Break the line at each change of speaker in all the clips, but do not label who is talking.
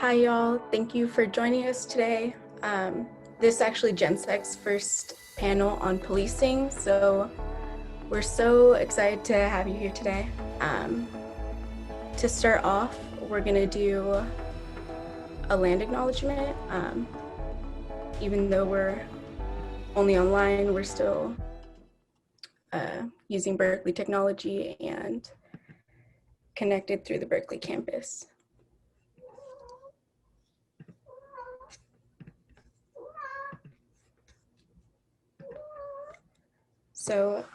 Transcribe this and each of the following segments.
Hi, y'all. Thank you for joining us today. This is actually GenSex's first panel on policing, so we're so excited to have you here today. To start off, we're going to do a land acknowledgement. Even though we're only online, we're still using Berkeley technology and connected through the Berkeley campus. So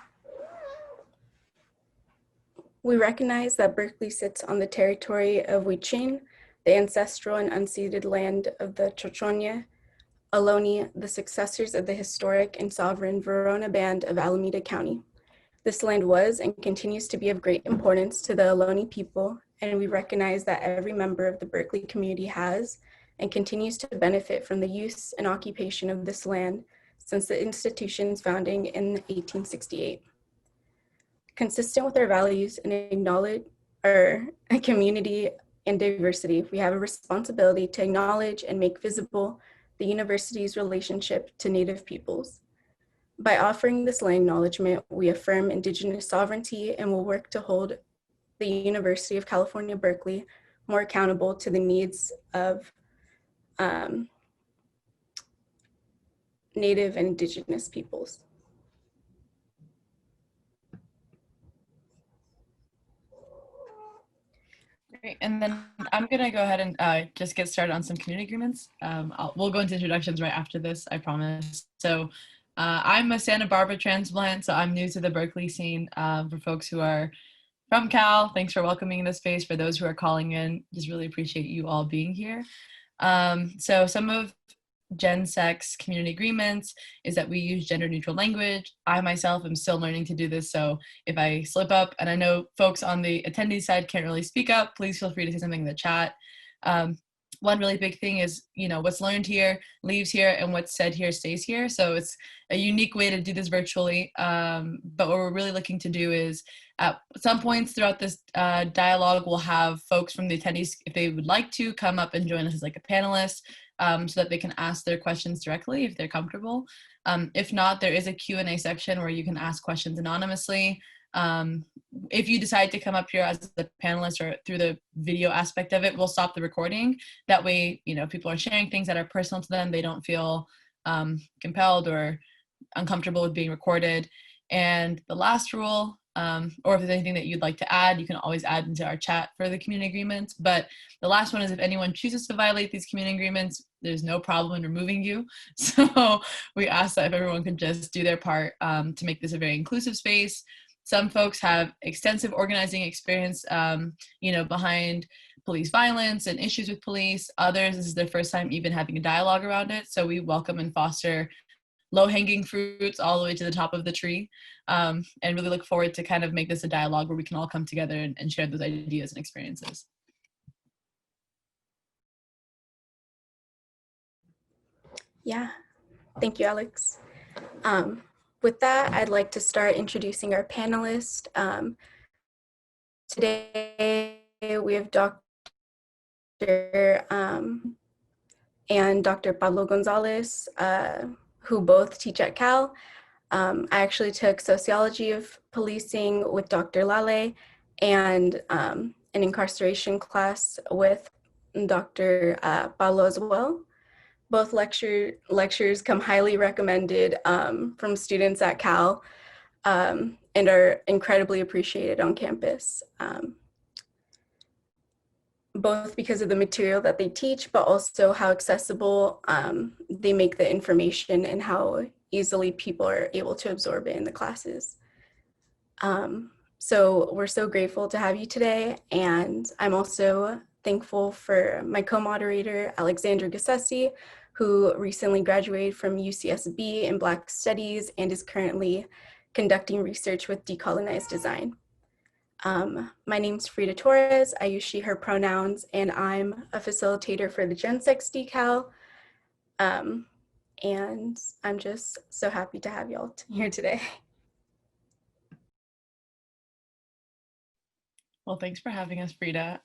we recognize that Berkeley sits on the territory of Huichin, the ancestral and unceded land of the Chochonya, Ohlone, the successors of the historic and sovereign Verona Band of Alameda County. This land was and continues to be of great importance to the Ohlone people, and we recognize that every member of the Berkeley community has and continues to benefit from the use and occupation of this land since the institution's founding in 1868. Consistent with our values and acknowledge our community and diversity, we have a responsibility to acknowledge and make visible the university's relationship to Native peoples. By offering this land acknowledgement, we affirm Indigenous sovereignty and will work to hold the University of California, Berkeley more accountable to the needs of Native and Indigenous peoples.
Great, and then I'm gonna go ahead and just get started on some community agreements. We'll go into introductions right after this, I promise. So I'm a Santa Barbara transplant, so I'm new to the Berkeley scene. For folks who are from Cal, thanks for welcoming this space. For those who are calling in, just really appreciate you all being here. So some of GenSex community agreements is that we use gender neutral language. I myself am still learning to do this, so if I slip up, and I know folks on the attendee side can't really speak up, please feel free to say something in the chat. One really big thing is, what's learned here leaves here, and what's said here stays here. So it's a unique way to do this virtually. But what we're really looking to do is at some points throughout this dialogue, we'll have folks from the attendees, if they would like to, come up and join us as like a panelist, so that they can ask their questions directly if they're comfortable. If not, there is a Q&A section where you can ask questions anonymously. If you decide to come up here as the panelist or through the video aspect of it, we'll stop the recording. That way, people are sharing things that are personal to them. They don't feel compelled or uncomfortable with being recorded. And the last rule, or if there's anything that you'd like to add, you can always add into our chat for the community agreements. But the last one is if anyone chooses to violate these community agreements, there's no problem in removing you. So we ask that if everyone could just do their part to make this a very inclusive space. Some folks have extensive organizing experience, behind police violence and issues with police. Others, this is their first time even having a dialogue around it. So we welcome and foster low-hanging fruits all the way to the top of the tree, and really look forward to kind of make this a dialogue where we can all come together and share those ideas and experiences.
Yeah, thank you, Alex. With that, I'd like to start introducing our panelists. Today, we have Dr. and Dr. Pablo Gonzalez, who both teach at Cal. I actually took sociology of policing with Dr. Laleh and an incarceration class with Dr. Pablo as well. Both lectures come highly recommended from students at Cal and are incredibly appreciated on campus, both because of the material that they teach, but also how accessible they make the information and how easily people are able to absorb it in the classes. So we're so grateful to have you today, and I'm also thankful for my co-moderator, Alexandra Gassesi, who recently graduated from UCSB in Black Studies and is currently conducting research with decolonized design. My name's Frida Torres. I use she, her pronouns, and I'm a facilitator for the GenSex Decal. And I'm just so happy to have y'all here today.
Well, thanks for having us, Frida.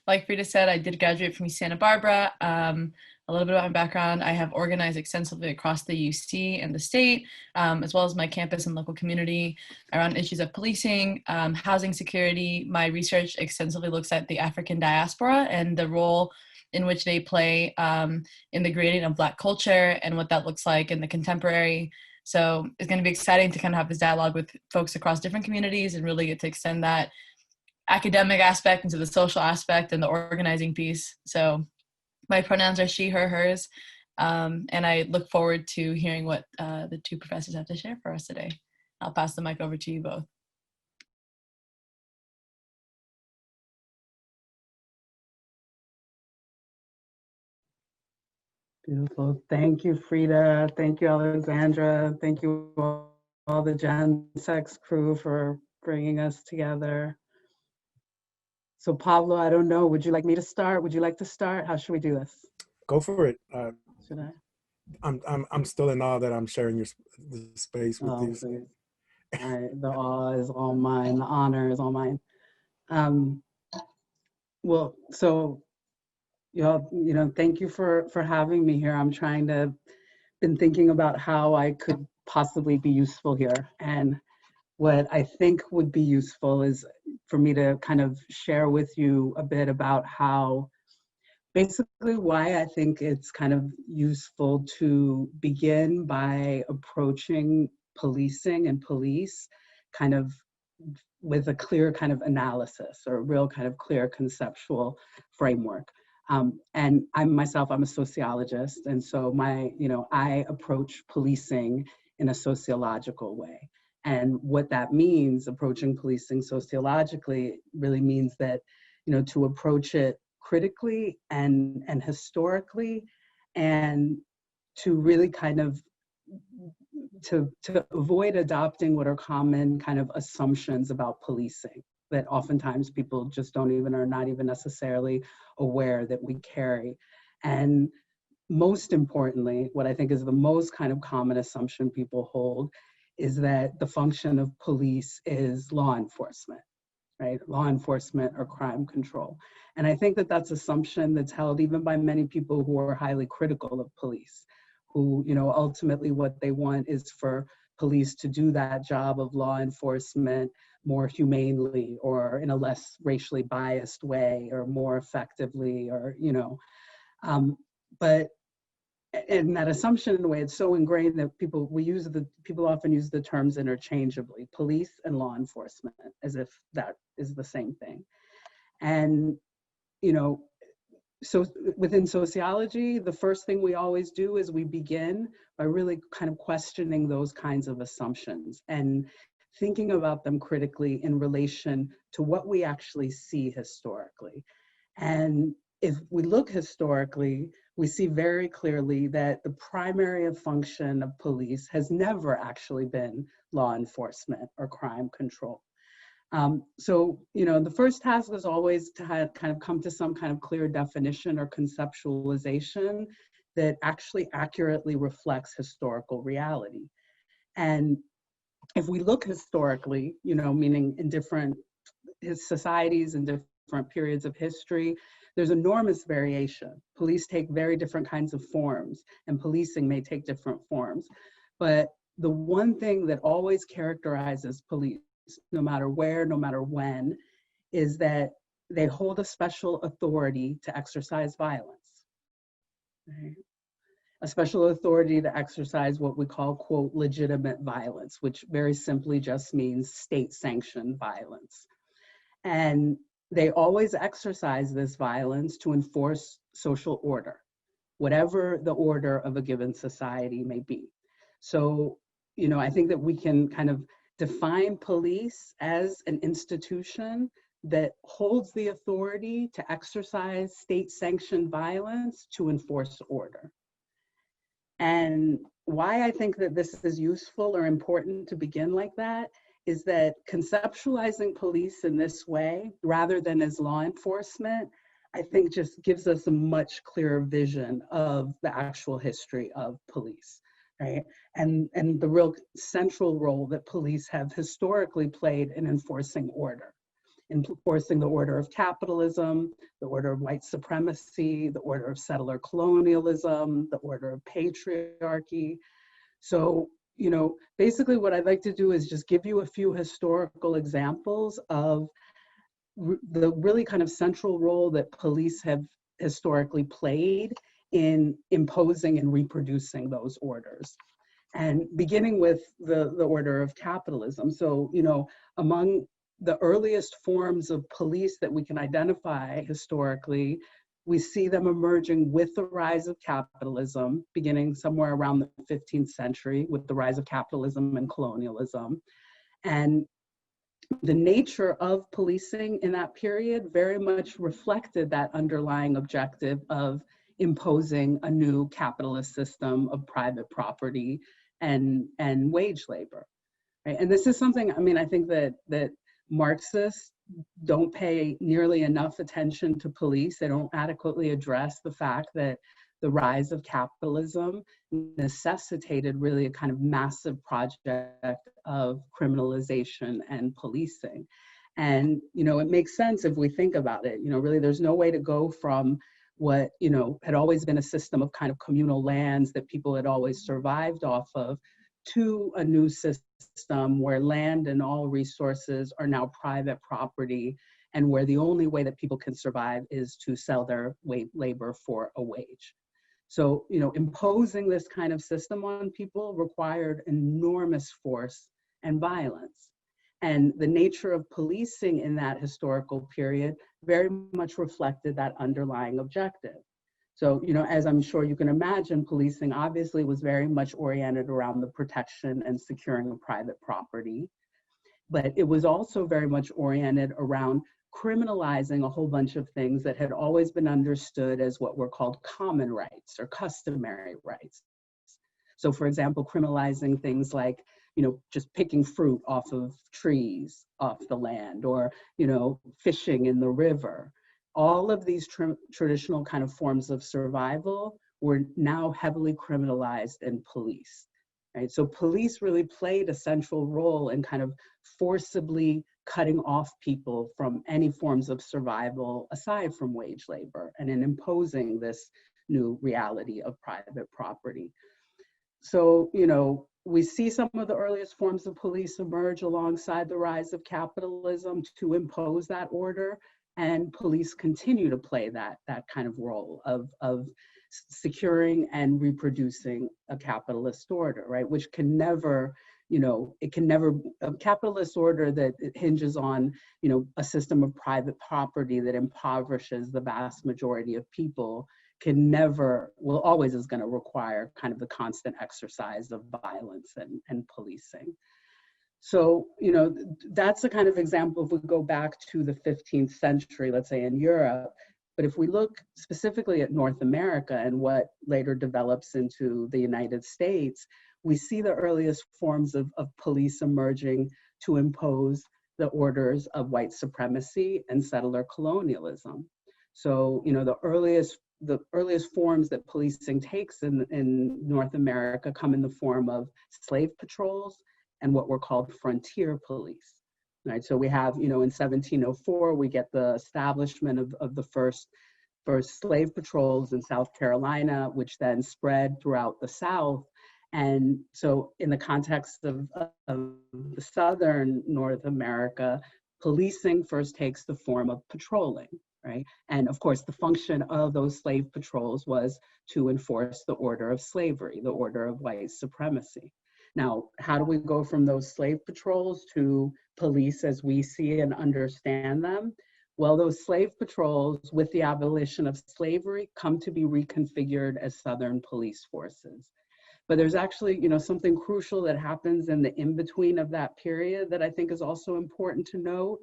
like Frida said, I did graduate from Santa Barbara. A little bit about my background: I have organized extensively across the UC and the state, as well as my campus and local community around issues of policing, housing security. My research extensively looks at the African diaspora and the role in which they play in the grading of Black culture and what that looks like in the contemporary. So it's going to be exciting to kind of have this dialogue with folks across different communities and really get to extend that academic aspect into the social aspect and the organizing piece. So my pronouns are she, her, hers. And I look forward to hearing what the two professors have to share for us today. I'll pass the mic over to you both.
Beautiful. Thank you, Frida. Thank you, Alexandra. Thank you all the GenSex crew for bringing us together. So Pablo, I don't know, would you like me to start? Would you like to start? How should we do this?
Go for it.
Should I?
I'm still in awe that I'm sharing the space with these.
The awe is all mine. The honor is all mine. Well, so y'all, thank you for having me here. I'm been thinking about how I could possibly be useful here. And what I think would be useful is for me to kind of share with you a bit about how, basically why I think it's kind of useful to begin by approaching policing and police kind of with a clear kind of analysis or a real kind of clear conceptual framework. And I'm a sociologist. And so I approach policing in a sociological way. And what that means, approaching policing sociologically, really means that, to approach it critically and historically, and to really kind of to avoid adopting what are common kind of assumptions about policing that oftentimes people just are not even necessarily aware that we carry. And most importantly, what I think is the most kind of common assumption people hold is that the function of police is law enforcement, right? Law enforcement or crime control. And I think that that's assumption that's held even by many people who are highly critical of police, who, ultimately what they want is for police to do that job of law enforcement more humanely or in a less racially biased way or more effectively or, but and that assumption in a way, it's so ingrained that people often use the terms interchangeably, police and law enforcement, as if that is the same thing. And, so within sociology, the first thing we always do is we begin by really kind of questioning those kinds of assumptions and thinking about them critically in relation to what we actually see historically. And if we look historically, we see very clearly that the primary function of police has never actually been law enforcement or crime control. So, the first task is always to kind of come to some kind of clear definition or conceptualization that actually accurately reflects historical reality. And if we look historically, meaning in different societies and different periods of history, there's enormous variation. Police take very different kinds of forms, and policing may take different forms. But the one thing that always characterizes police, no matter where, no matter when, is that they hold a special authority to exercise violence. Right? A special authority to exercise what we call, quote, legitimate violence, which very simply just means state-sanctioned violence. And they always exercise this violence to enforce social order, whatever the order of a given society may be. So, I think that we can kind of define police as an institution that holds the authority to exercise state-sanctioned violence to enforce order. And why I think that this is useful or important to begin like that is that conceptualizing police in this way, rather than as law enforcement, I think just gives us a much clearer vision of the actual history of police, right? And the real central role that police have historically played in enforcing order. enforcing the order of capitalism, the order of white supremacy, the order of settler colonialism, the order of patriarchy. So, you know, basically what I'd like to do is just give you a few historical examples of the really kind of central role that police have historically played in imposing and reproducing those orders. And beginning with the order of capitalism. So, you know, among the earliest forms of police that we can identify historically, we see them emerging with the rise of capitalism, beginning somewhere around the 15th century with the rise of capitalism and colonialism. And the nature of policing in that period very much reflected that underlying objective of imposing a new capitalist system of private property and wage labor. Right? And this is something, I mean, I think that Marxists don't pay nearly enough attention to police. They don't adequately address the fact that the rise of capitalism necessitated really a kind of massive project of criminalization and policing. And, you know, it makes sense if we think about it. You know, really there's no way to go from what, you know, had always been a system of kind of communal lands that people had always survived off of, to a new system where land and all resources are now private property, and where the only way that people can survive is to sell their labor for a wage. So, you know, imposing this kind of system on people required enormous force and violence. And the nature of policing in that historical period very much reflected that underlying objective. So, you know, as I'm sure you can imagine, policing obviously was very much oriented around the protection and securing of private property, but it was also very much oriented around criminalizing a whole bunch of things that had always been understood as what were called common rights or customary rights. So, for example, criminalizing things like, you know, just picking fruit off of trees off the land, or, you know, fishing in the river. All of these traditional kind of forms of survival were now heavily criminalized and policed. Right? So police really played a central role in kind of forcibly cutting off people from any forms of survival aside from wage labor, and in imposing this new reality of private property. So, you know, we see some of the earliest forms of police emerge alongside the rise of capitalism to impose that order, and police continue to play that kind of role of securing and reproducing a capitalist order, right? Which can never, you know, it can never, a capitalist order that hinges on, you know, a system of private property that impoverishes the vast majority of people can never, well, always is going to require kind of the constant exercise of violence and policing. So, you know, that's a kind of example if we go back to the 15th century, let's say in Europe. But if we look specifically at North America and what later develops into the United States, we see the earliest forms of police emerging to impose the orders of white supremacy and settler colonialism. So, you know, the earliest forms that policing takes in North America come in the form of slave patrols and what were called frontier police. Right, so we have, you know, in 1704, we get the establishment of the first slave patrols in South Carolina, which then spread throughout the South. And so in the context of the Southern North America, policing first takes the form of patrolling, right? And of course, the function of those slave patrols was to enforce the order of slavery, the order of white supremacy. Now, how do we go from those slave patrols to police as we see and understand them? Well, those slave patrols, with the abolition of slavery, come to be reconfigured as Southern police forces. But there's actually, you know, something crucial that happens in the in-between of that period that I think is also important to know.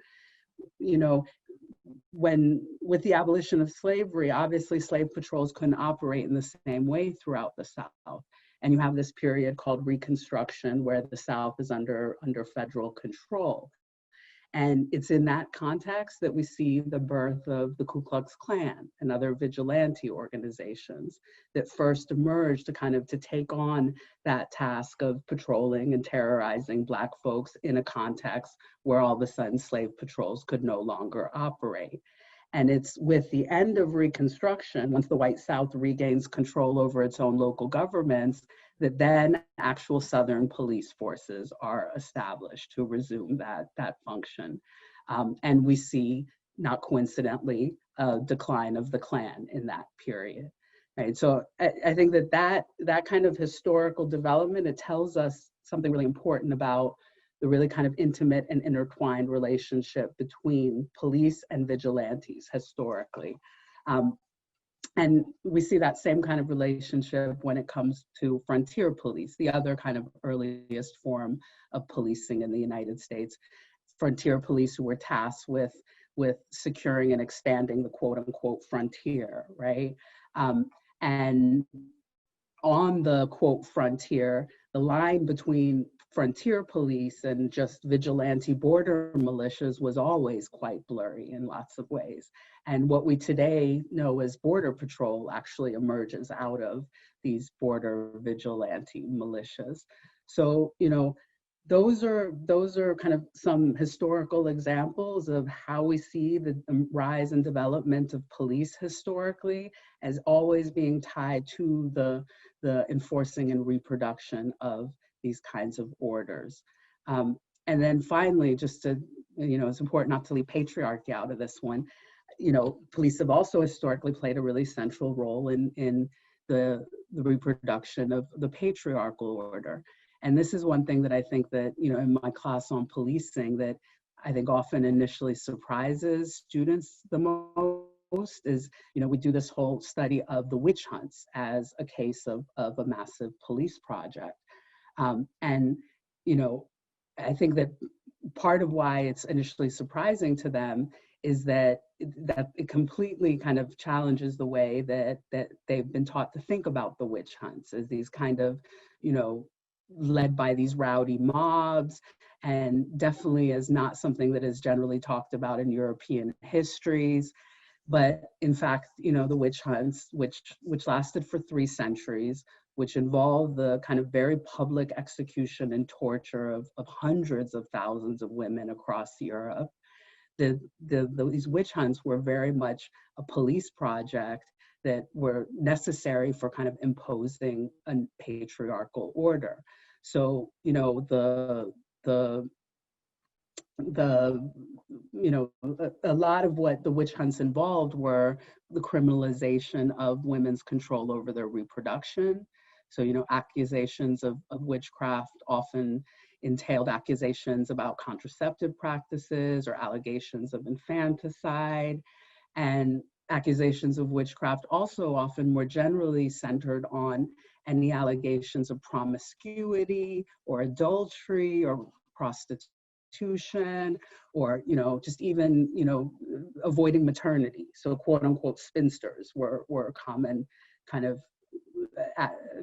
You know, with the abolition of slavery, obviously slave patrols couldn't operate in the same way throughout the South. And you have this period called Reconstruction where the South is under federal control. And it's in that context that we see the birth of the Ku Klux Klan and other vigilante organizations that first emerged to take on that task of patrolling and terrorizing Black folks in a context where all of a sudden slave patrols could no longer operate. And it's with the end of Reconstruction, once the white South regains control over its own local governments, that then actual Southern police forces are established to resume that function. And we see, not coincidentally, a decline of the Klan in that period. Right? So I think that kind of historical development, it tells us something really important about the really kind of intimate and intertwined relationship between police and vigilantes historically. And we see that same kind of relationship when it comes to frontier police, the other kind of earliest form of policing in the United States. Frontier police who were tasked with securing and expanding the quote unquote frontier, right? And on the quote frontier, the line between frontier police and just vigilante border militias was always quite blurry in lots of ways. And what we today know as Border Patrol actually emerges out of these border vigilante militias. So, you know, those are kind of some historical examples of how we see the rise and development of police historically as always being tied to the enforcing and reproduction of these kinds of orders. And then finally, just to, you know, it's important not to leave patriarchy out of this one. You know, police have also historically played a really central role in the reproduction of the patriarchal order. And this is one thing that I think that, you know, in my class on policing that I think often initially surprises students the most is, you know, we do this whole study of the witch hunts as a case of a massive police project. And, you know, I think that part of why it's initially surprising to them is that it completely kind of challenges the way that they've been taught to think about the witch hunts as these kind of, you know, led by these rowdy mobs, and definitely is not something that is generally talked about in European histories. But in fact, you know, the witch hunts, which lasted for 3 centuries, which involved the kind of very public execution and torture of hundreds of thousands of women across Europe. These witch hunts were very much a police project that were necessary for kind of imposing a patriarchal order. So, you know, you know, a lot of what the witch hunts involved were the criminalization of women's control over their reproduction. So, you know, accusations of witchcraft often entailed accusations about contraceptive practices or allegations of infanticide, and accusations of witchcraft also often more generally centered on any allegations of promiscuity or adultery or prostitution, or, you know, just even, you know, avoiding maternity. So quote unquote spinsters were a common kind of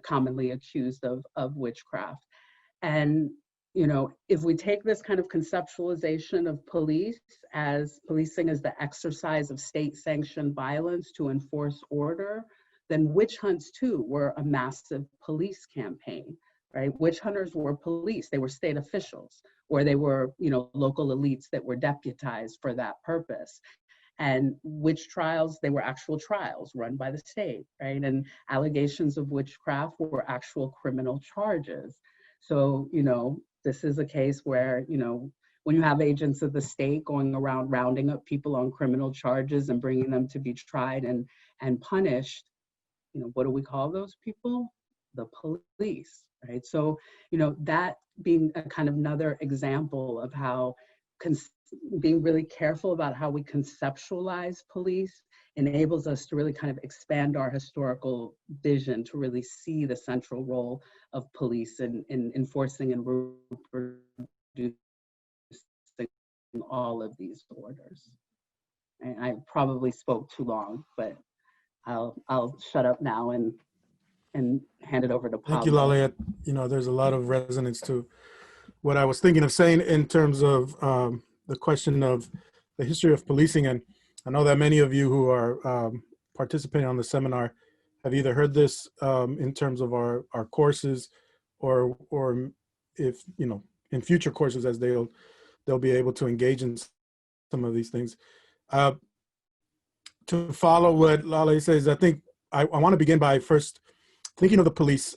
commonly accused of witchcraft. And, you know, if we take this kind of conceptualization of policing as the exercise of state-sanctioned violence to enforce order, then witch hunts too were a massive police campaign, right? Witch hunters were police, they were state officials, or they were, you know, local elites that were deputized for that purpose. And witch trials, they were actual trials run by the state, right? And allegations of witchcraft were actual criminal charges. So, you know, this is a case where, you know, when you have agents of the state going around rounding up people on criminal charges and bringing them to be tried and punished, you know, what do we call those people? The police, right? So, you know, that being a kind of another example of how being really careful about how we conceptualize police enables us to really kind of expand our historical vision to really see the central role of police in enforcing and reproducing all of these orders. And I probably spoke too long, but I'll shut up now and hand it over to Pablo.
Thank you, Laleh. You know, there's a lot of resonance to what I was thinking of saying in terms of the question of the history of policing. And I know that many of you who are participating on the seminar have either heard this in terms of our courses, or if, you know, in future courses, as they'll be able to engage in some of these things. To follow what Laleh says, I think I want to begin by first thinking of the police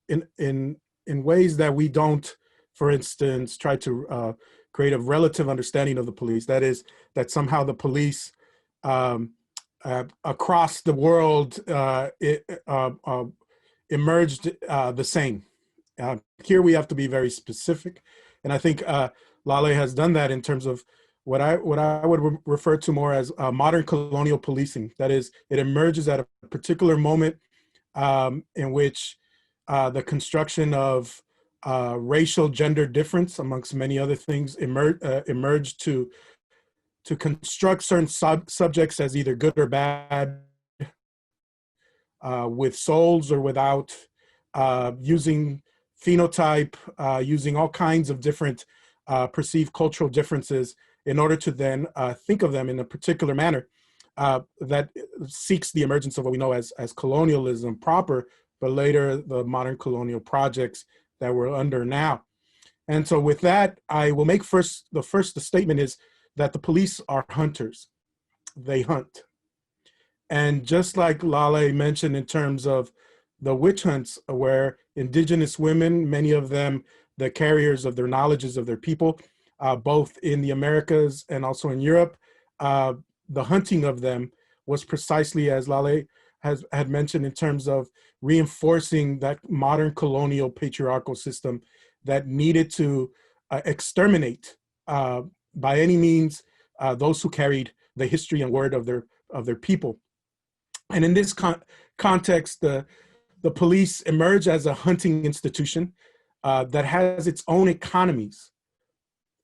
in ways that we don't, for instance, try to create a relative understanding of the police. That is, that somehow the police across the world emerged the same. Here we have to be very specific, and I think Laleh has done that in terms of what I would refer to more as modern colonial policing. That is, it emerges at a particular moment in which the construction of racial gender difference, amongst many other things, emerged to construct certain subjects as either good or bad, with souls or without, using phenotype, using all kinds of different perceived cultural differences in order to then think of them in a particular manner that seeks the emergence of what we know as colonialism proper, but later the modern colonial projects that we're under now. And so with that, I will make the statement is that the police are hunters. They hunt. And just like Laleh mentioned in terms of the witch hunts, where indigenous women, many of them the carriers of their knowledges of their people, both in the Americas and also in Europe, the hunting of them was precisely as Laleh had mentioned in terms of reinforcing that modern colonial patriarchal system that needed to exterminate by any means those who carried the history and word of their people. And in this context, the police emerge as a hunting institution that has its own economies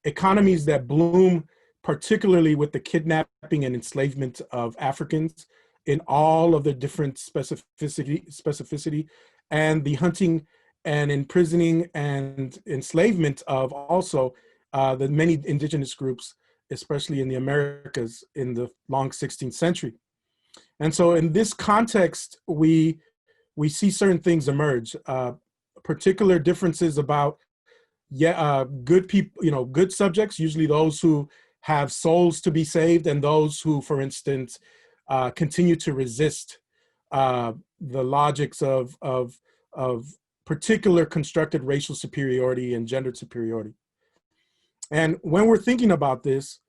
that bloom particularly with the kidnapping and enslavement of Africans in all of the different specificity, and the hunting and imprisoning and enslavement of also the many indigenous groups, especially in the Americas in the long 16th century. And so in this context, we see certain things emerge, particular differences about good people, good subjects, usually those who have souls to be saved, and those who, for instance, continue to resist the logics of particular constructed racial superiority and gendered superiority. And when we're thinking about this,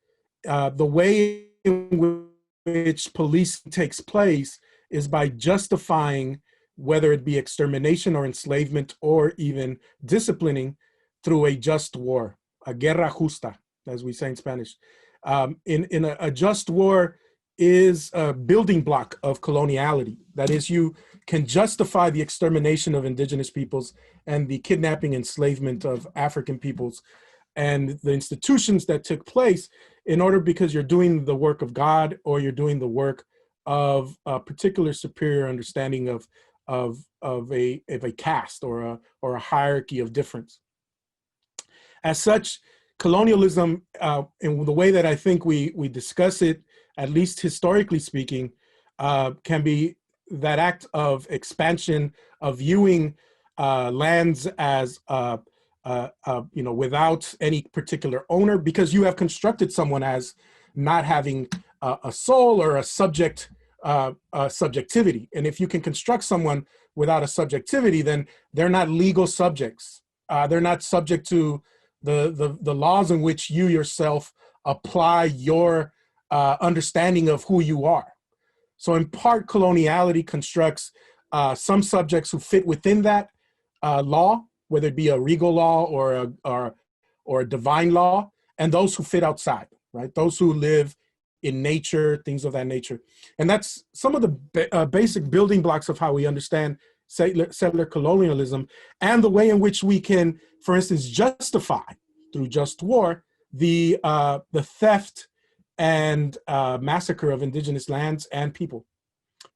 the way in which policing takes place is by justifying whether it be extermination or enslavement or even disciplining through a just war, a guerra justa, as we say in Spanish. In a just war is a building block of coloniality. That is, you can justify the extermination of indigenous peoples and the kidnapping and enslavement of African peoples and the institutions that took place in order, because you're doing the work of God or you're doing the work of a particular superior understanding of a caste or a hierarchy of difference. As such, colonialism, in the way that I think we discuss it, at least historically speaking, can be that act of expansion, of viewing lands as without any particular owner, because you have constructed someone as not having a soul or a subjectivity. And if you can construct someone without a subjectivity, then they're not legal subjects. They're not subject to the laws in which you yourself apply your understanding of who you are. So in part, coloniality constructs some subjects who fit within that law, whether it be a regal law or a divine law, and those who fit outside, right? Those who live in nature, things of that nature. And that's some of the basic building blocks of how we understand settler colonialism, and the way in which we can, for instance, justify through just war the theft and massacre of indigenous lands and people,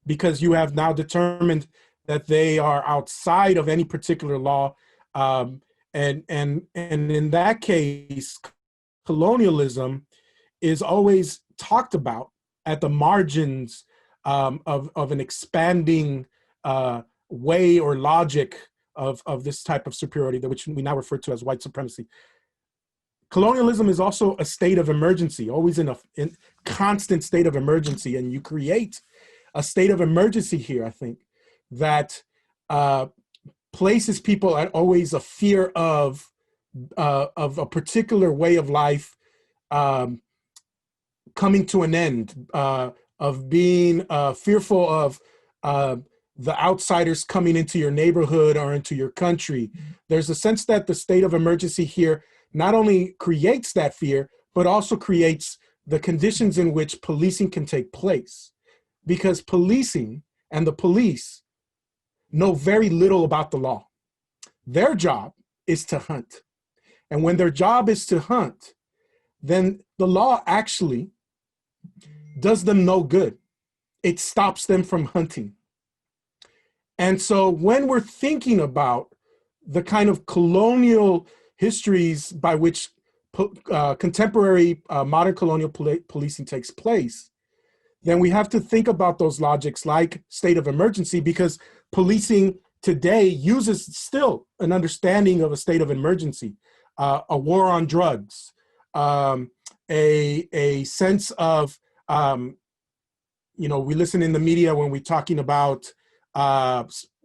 because you have now determined that they are outside of any particular law, and in that case, colonialism is always talked about at the margins of an expanding way or logic of this type of superiority, which we now refer to as white supremacy. Colonialism is also a state of emergency, always in constant state of emergency, and you create a state of emergency here, I think, that places people at always a fear of a particular way of life coming to an end, of being fearful of the outsiders coming into your neighborhood or into your country. There's a sense that the state of emergency here not only creates that fear, but also creates the conditions in which policing can take place. Because policing and the police know very little about the law. Their job is to hunt. And when their job is to hunt, then the law actually does them no good. It stops them from hunting. And so when we're thinking about the kind of colonial histories by which contemporary modern colonial policing takes place, then we have to think about those logics like state of emergency, because policing today uses still an understanding of a state of emergency, a war on drugs, a sense of, we listen in the media when we're talking about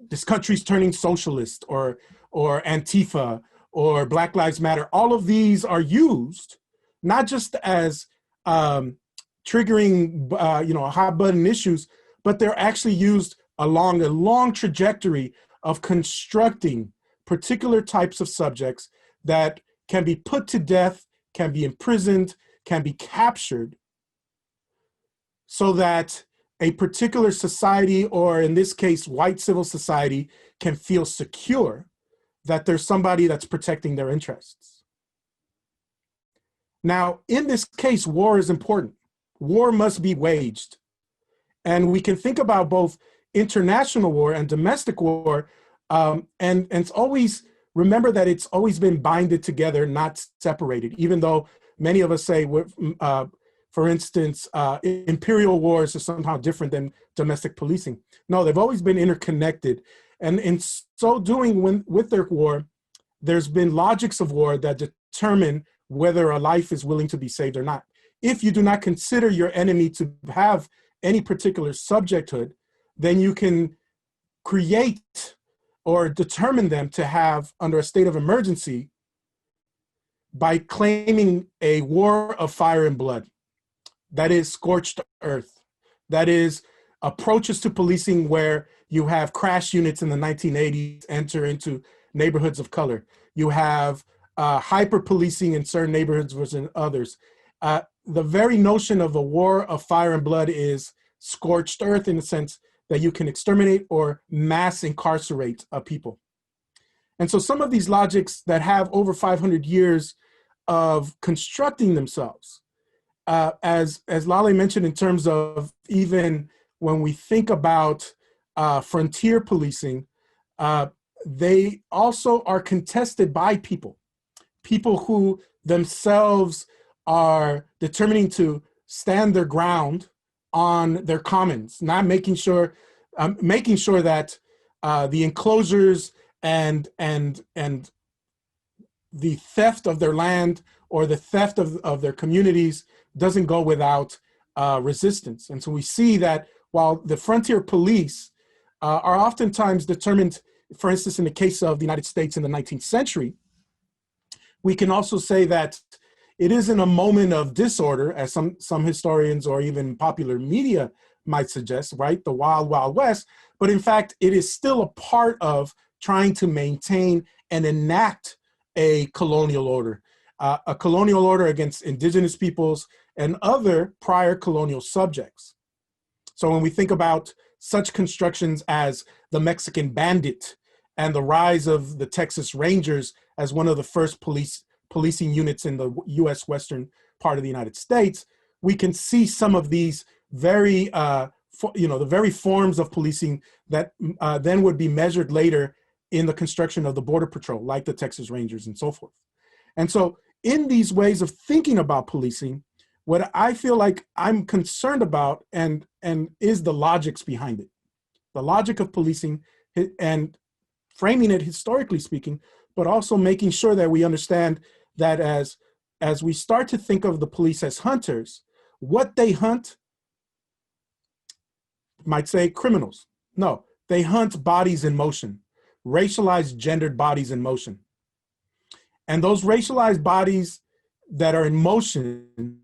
this country's turning socialist or Antifa or Black Lives Matter. All of these are used not just as triggering, hot button issues, but they're actually used along a long trajectory of constructing particular types of subjects that can be put to death, can be imprisoned, can be captured, so that a particular society, or in this case, white civil society, can feel secure that there's somebody that's protecting their interests. Now, in this case, war is important. War must be waged. And we can think about both international war and domestic war, and it's always, remember that it's always been binded together, not separated, even though many of us say, for instance, imperial wars are somehow different than domestic policing. No, they've always been interconnected. And in so doing, with their war, there's been logics of war that determine whether a life is willing to be saved or not. If you do not consider your enemy to have any particular subjecthood, then you can create or determine them to have under a state of emergency by claiming a war of fire and blood. That is scorched earth. That is approaches to policing where you have crash units in the 1980s enter into neighborhoods of color. You have hyper policing in certain neighborhoods versus others. The very notion of a war of fire and blood is scorched earth, in the sense that you can exterminate or mass incarcerate people. And so some of these logics that have over 500 years of constructing themselves, as Laleh mentioned, in terms of even when we think about frontier policing, they also are contested by people who themselves are determining to stand their ground on their commons, not making sure that the enclosures and the theft of their land or the theft of their communities doesn't go without resistance. And so we see that while the frontier police are oftentimes determined, for instance, in the case of the United States in the 19th century, we can also say that it isn't a moment of disorder, as some historians or even popular media might suggest, right? The wild, wild west. But in fact, it is still a part of trying to maintain and enact a colonial order against indigenous peoples and other prior colonial subjects. So when we think about such constructions as the Mexican bandit and the rise of the Texas Rangers as one of the first policing units in the US western part of the United States, we can see some of these very, the very forms of policing that then would be measured later in the construction of the Border Patrol, like the Texas Rangers and so forth. And so in these ways of thinking about policing, what I feel like I'm concerned about and is the logics behind it. The logic of policing and framing it historically speaking, but also making sure that we understand that as we start to think of the police as hunters, what they hunt, might say criminals. No, they hunt bodies in motion, racialized, gendered bodies in motion. And those racialized bodies that are in motion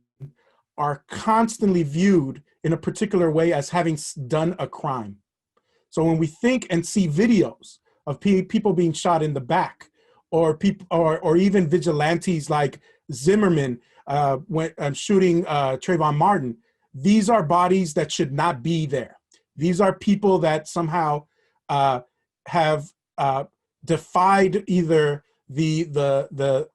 are constantly viewed in a particular way as having done a crime. So when we think and see videos of people being shot in the back, or people, or even vigilantes like Zimmerman shooting Trayvon Martin, these are bodies that should not be there. These are people that somehow have defied either the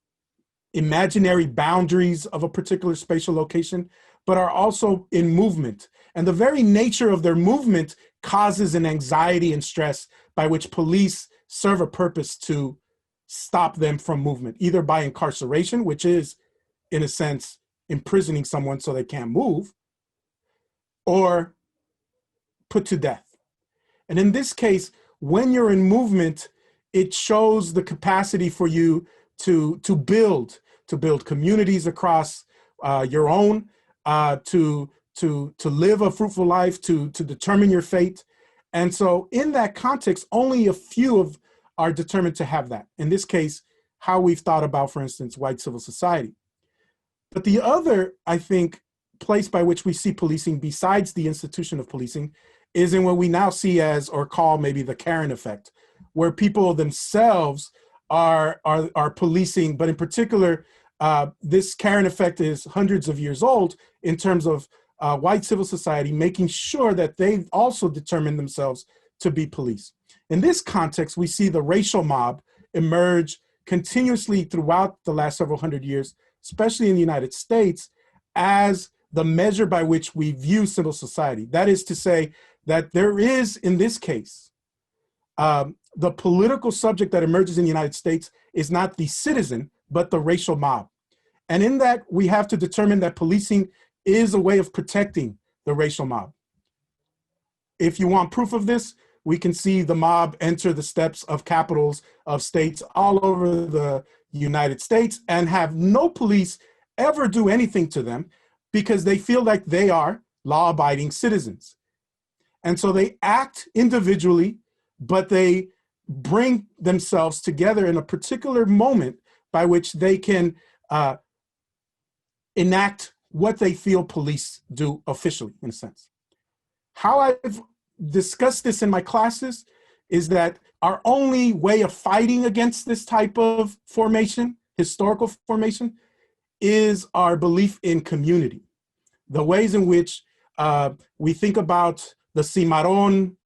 imaginary boundaries of a particular spatial location, but are also in movement. And the very nature of their movement causes an anxiety and stress by which police serve a purpose to stop them from movement, either by incarceration, which is, in a sense, imprisoning someone so they can't move, or put to death. And in this case, when you're in movement, it shows the capacity for you to build communities across your own, to live a fruitful life, to determine your fate. And so in that context, only a few are determined to have that. In this case, how we've thought about, for instance, white civil society. But the other, I think, place by which we see policing besides the institution of policing is in what we now see as, or call maybe the Karen effect, where people themselves are policing, but in particular, this Karen effect is hundreds of years old in terms of white civil society making sure that they also determine themselves to be police. In this context, we see the racial mob emerge continuously throughout the last several hundred years, especially in the United States, as the measure by which we view civil society. That is to say that there is, in this case, the political subject that emerges in the United States is not the citizen, but the racial mob. And in that, we have to determine that policing is a way of protecting the racial mob. If you want proof of this, we can see the mob enter the steps of capitals of states all over the United States and have no police ever do anything to them because they feel like they are law-abiding citizens. And so they act individually, but they bring themselves together in a particular moment by which they can enact what they feel police do officially, in a sense. How I've discussed this in my classes is that our only way of fighting against this type of formation, historical formation, is our belief in community. The ways in which we think about the cimarron,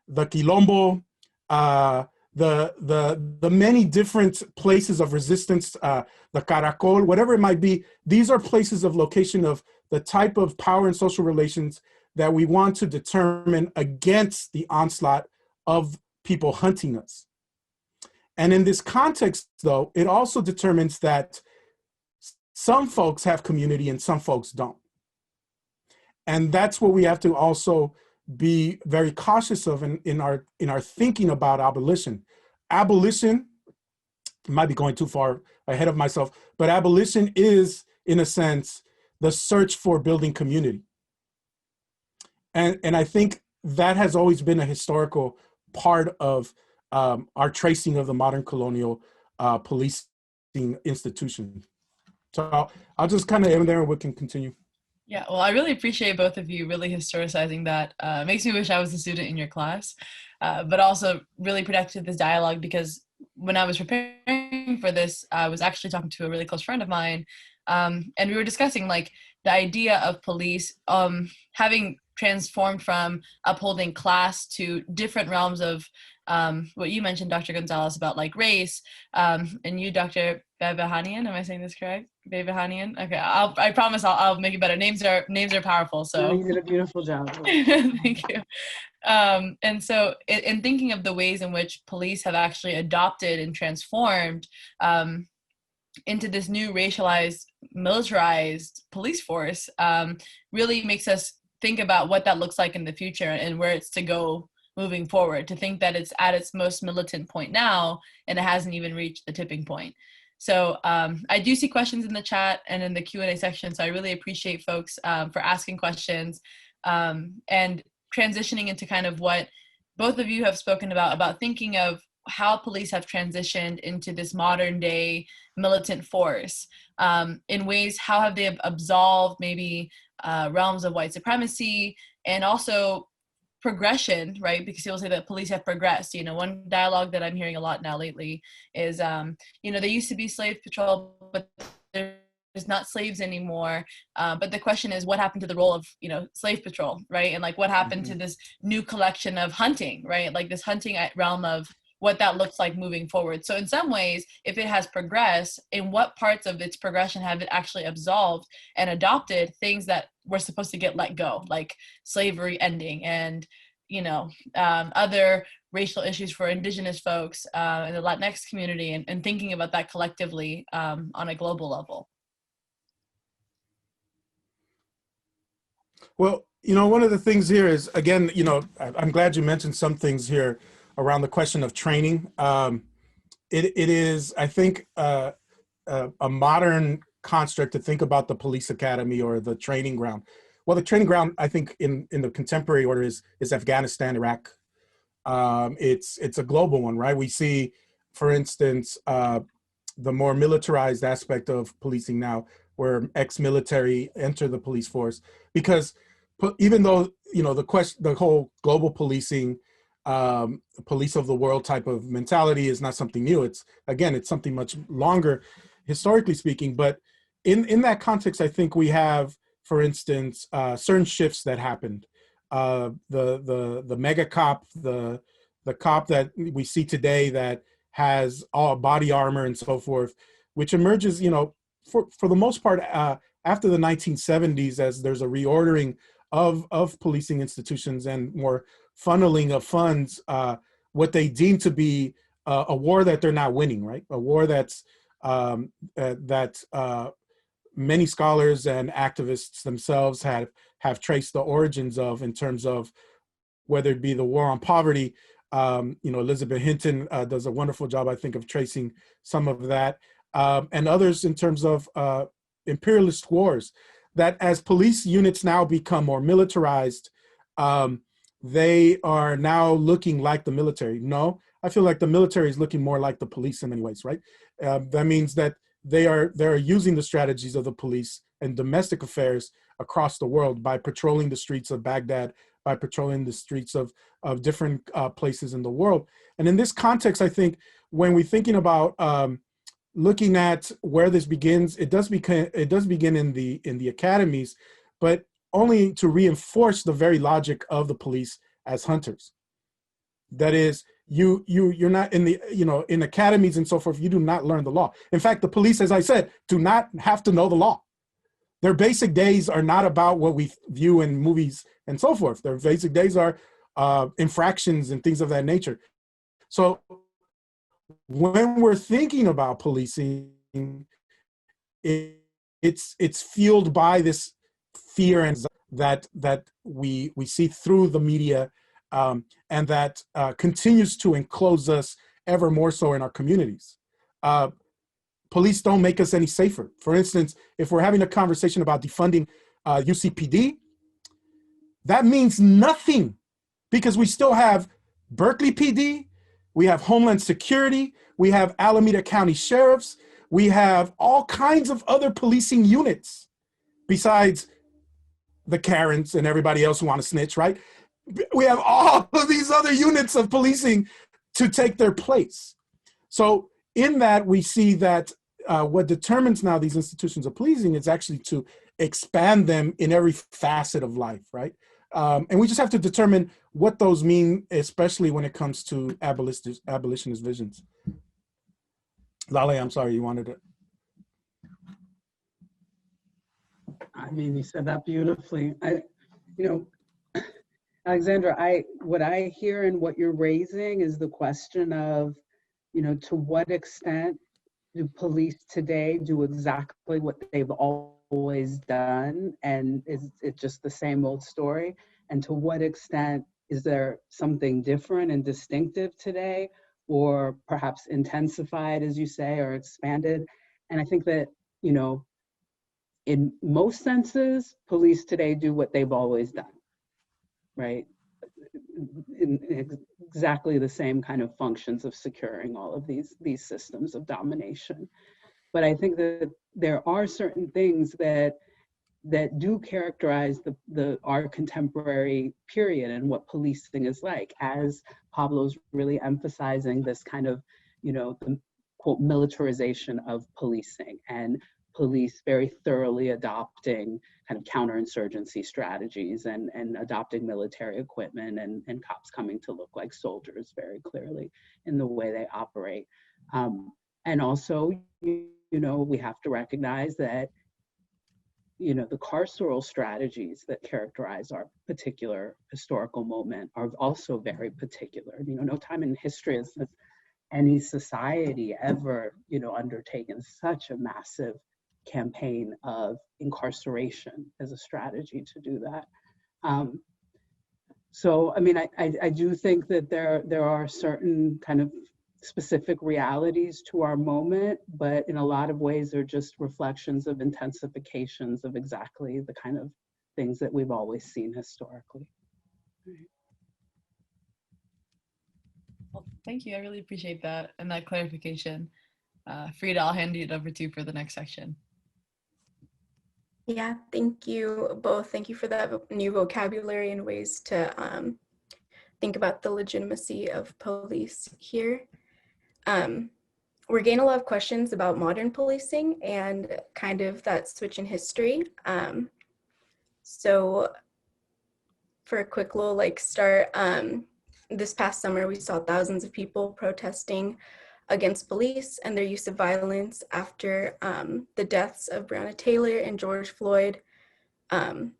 the quilombo, the many different places of resistance, the caracol, whatever it might be, these are places of location of the type of power and social relations that we want to determine against the onslaught of people hunting us. And in this context, though, it also determines that some folks have community and some folks don't. And that's what we have to also be very cautious of in our thinking about abolition. Abolition, might be going too far ahead of myself, but abolition is, in a sense, the search for building community. And I think that has always been a historical part of our tracing of the modern colonial policing institution. So I'll just kind of end there and we can continue.
Yeah, well, I really appreciate both of you really historicizing that. Makes me wish I was a student in your class, but also really productive this dialogue, because when I was preparing for this, I was actually talking to a really close friend of mine, and we were discussing like the idea of police having transformed from upholding class to different realms of what you mentioned, Dr. Gonzalez, about like race, and you, Dr. Behbehanian, am I saying this correct? Behbehanian? Okay, I promise I'll make it better. Names are powerful, so.
You did a beautiful job.
Thank you. And so in thinking of the ways in which police have actually adopted and transformed into this new racialized, militarized police force really makes us think about what that looks like in the future and where it's to go moving forward. To think that it's at its most militant point now and it hasn't even reached the tipping point. So I do see questions in the chat and in the Q&A section, so I really appreciate folks for asking questions and transitioning into kind of what both of you have spoken about thinking of how police have transitioned into this modern day militant force in ways. How have they absolved maybe realms of white supremacy and also progression, right? Because people say that police have progressed. You know, one dialogue that I'm hearing a lot now lately is, you know, there used to be slave patrol, but there's not slaves anymore. But the question is, what happened to the role of, you know, slave patrol, right? And like, what happened to this new collection of hunting, right? Like this hunting realm of what that looks like moving forward. So in some ways, if it has progressed, in what parts of its progression have it actually absolved and adopted things that were supposed to get let go, like slavery ending and, you know, other racial issues for indigenous folks in the Latinx community, and thinking about that collectively on a global level.
Well, you know, one of the things here is, again, you know, I'm glad you mentioned some things here around the question of training. It is, I think, a modern construct to think about the police academy or the training ground. Well, the training ground, I think, in the contemporary order is Afghanistan, Iraq. It's a global one, right? We see, for instance, the more militarized aspect of policing now, where ex-military enter the police force, because even though, you know, the whole global policing, police of the world type of mentality is not something new. It's, again, it's something much longer, historically speaking. But in that context, I think we have, for instance, certain shifts that happened. The mega cop, the cop that we see today that has all body armor and so forth, which emerges, you know, for the most part, after the 1970s, as there's a reordering of policing institutions and more funneling of funds, what they deem to be a war that they're not winning, right? A war that's many scholars and activists themselves have traced the origins of, in terms of whether it be the war on poverty. You know, Elizabeth Hinton does a wonderful job, I think, of tracing some of that, and others in terms of imperialist wars, that as police units now become more militarized, they are now looking like the military. No, I feel like the military is looking more like the police in many ways, right? That means that they're using the strategies of the police and domestic affairs across the world by patrolling the streets of Baghdad, by patrolling the streets of different places in the world. And in this context, I think when we're thinking about looking at where this begins, it does begin in the academies, but only to reinforce the very logic of the police as hunters. That is, you're not in the, you know, in academies and so forth, you do not learn the law. In fact, the police, as I said, do not have to know the law. Their basic days are not about what we view in movies and so forth. Their basic days are infractions and things of that nature. So when we're thinking about policing, it's fueled by this fear and that we see through the media, and that continues to enclose us ever more so in our communities. Police don't make us any safer. For instance, if we're having a conversation about defunding UCPD, that means nothing, because we still have Berkeley PD, we have Homeland Security, we have Alameda County Sheriffs, we have all kinds of other policing units besides the Karens and everybody else who want to snitch, right? We have all of these other units of policing to take their place. So in that, we see that what determines now these institutions of policing is actually to expand them in every facet of life, right? And we just have to determine what those mean, especially when it comes to abolitionist visions. Laleh, I'm sorry, you wanted to.
I mean, you said that beautifully. You know, Alexandra, what I hear and what you're raising is the question of, you know, to what extent do police today do exactly what they've always done, and is it just the same old story? And to what extent is there something different and distinctive today, or perhaps intensified, as you say, or expanded? And I think that, you know, in most senses, police today do what they've always done, right? In exactly the same kind of functions of securing all of these systems of domination. But I think that there are certain things that do characterize our contemporary period and what policing is like, as Pablo's really emphasizing this kind of, you know, the quote militarization of policing, and police very thoroughly adopting kind of counterinsurgency strategies and adopting military equipment, and cops coming to look like soldiers very clearly in the way they operate. And also, you know, we have to recognize that, you know, the carceral strategies that characterize our particular historical moment are also very particular. You know, no time in history has any society ever, you know, undertaken such a massive campaign of incarceration as a strategy to do that. So, I mean, I do think that there are certain kind of specific realities to our moment, but in a lot of ways they're just reflections of intensifications of exactly the kind of things that we've always seen historically.
Well, thank you. I really appreciate that and that clarification. Frida, I'll hand it over to you for the next section.
Yeah, thank you both. Thank you for that new vocabulary and ways to think about the legitimacy of police here. We're getting a lot of questions about modern policing and kind of that switch in history. So for a quick little start, this past summer we saw thousands of people protesting against police and their use of violence after the deaths of Breonna Taylor and George Floyd.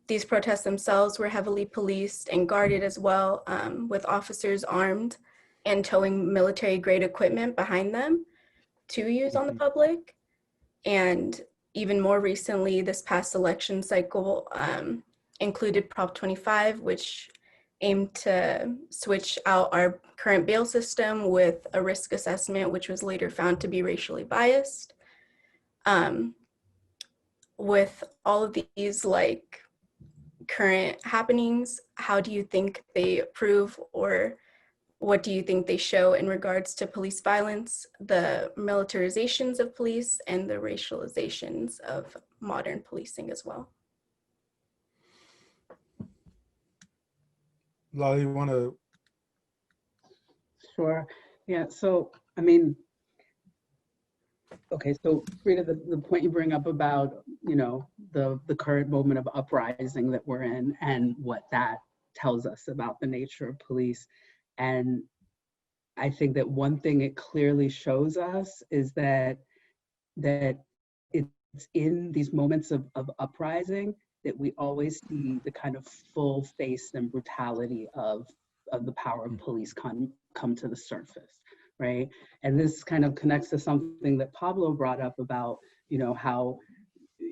These protests themselves were heavily policed and guarded as well, with officers armed and towing military-grade equipment behind them to use on the public. And even more recently, this past election cycle included Prop 25, which aimed to switch out our current bail system with a risk assessment, which was later found to be racially biased. With all of these current happenings, how do you think they prove, or what do you think they show in regards to police violence, the militarizations of police, and the racializations of modern policing as well?
Laleh, you want to?
Sure. Yeah. So, I mean, okay. So, Frida, the point you bring up about, you know, the current moment of uprising that we're in and what that tells us about the nature of police. And I think that one thing it clearly shows us is that it's in these moments of uprising that we always see the kind of full face and brutality of the power of police come to the surface, right? And this kind of connects to something that Pablo brought up about, you know, how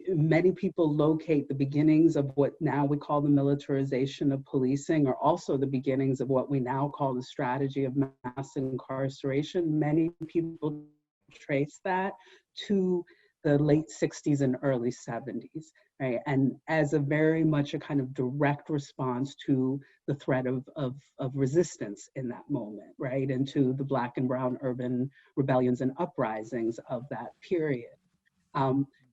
many people locate the beginnings of what now we call the militarization of policing, or also the beginnings of what we now call the strategy of mass incarceration. Many people trace that to the late 60s and early 70s, right? And as a very much a kind of direct response to the threat of resistance in that moment, right? And to the Black and brown urban rebellions and uprisings of that period.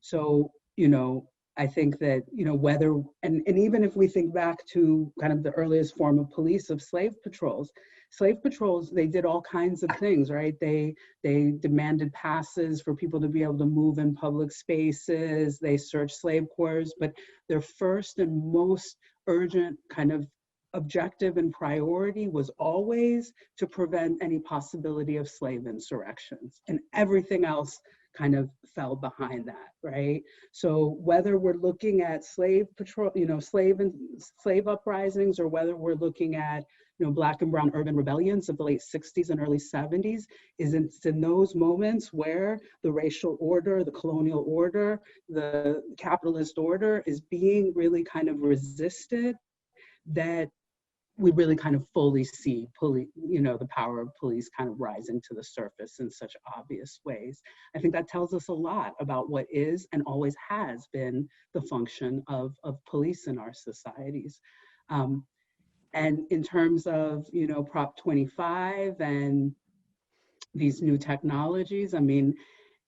So, you know, I think that, you know, whether, and even if we think back to kind of the earliest form of police of slave patrols, they did all kinds of things, right? They demanded passes for people to be able to move in public spaces. They searched slave quarters, but their first and most urgent kind of objective and priority was always to prevent any possibility of slave insurrections, and everything else kind of fell behind that, right? So whether we're looking at slave patrol, you know, slave uprisings, or whether we're looking at, Black and brown urban rebellions of the late 60s and early 70s, is it's in those moments where the racial order, the colonial order, the capitalist order is being really kind of resisted, that we really kind of fully see the power of police kind of rising to the surface in such obvious ways. I think that tells us a lot about what is and always has been the function of police in our societies. And in terms of, Prop 25 and these new technologies, I mean,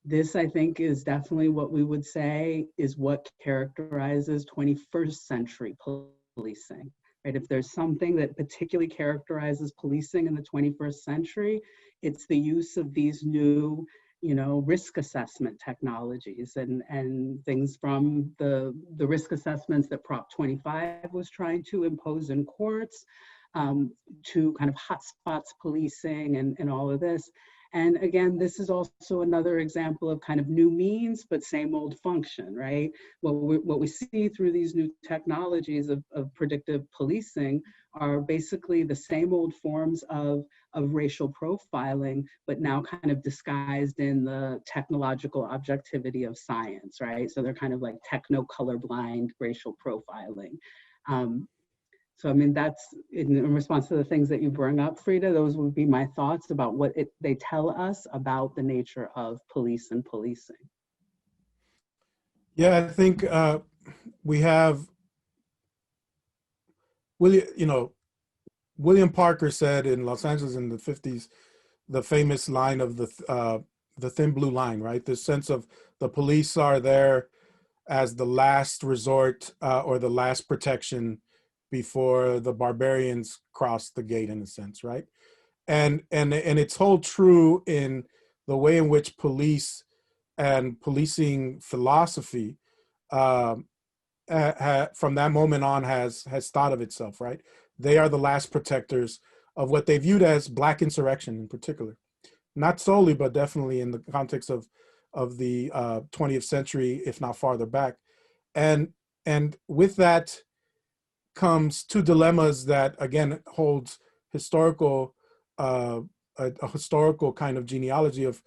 this, I think, is definitely what we would say is what characterizes 21st century policing. Right? If there's something that particularly characterizes policing in the 21st century, it's the use of these new, risk assessment technologies and things from the risk assessments that Prop 25 was trying to impose in courts, to kind of hotspots policing and all of this. And again, this is also another example of kind of new means, but same old function, right? What we see through these new technologies of predictive policing are basically the same old forms of racial profiling, but now kind of disguised in the technological objectivity of science, right? So they're kind of like techno-colorblind racial profiling. So, I mean, that's in response to the things that you bring up, Frida, those would be my thoughts about what they tell us about the nature of police and policing.
Yeah, I think we have, William Parker said in Los Angeles in the 50s, the famous line of the thin blue line, right? The sense of the police are there as the last resort or the last protection before the barbarians cross the gate, in a sense, right? And it's hold true in the way in which police and policing philosophy from that moment on has thought of itself, right? They are the last protectors of what they viewed as Black insurrection in particular. Not solely, but definitely in the context of the 20th century, if not farther back. And with that comes two dilemmas that again holds historical a historical kind of genealogy of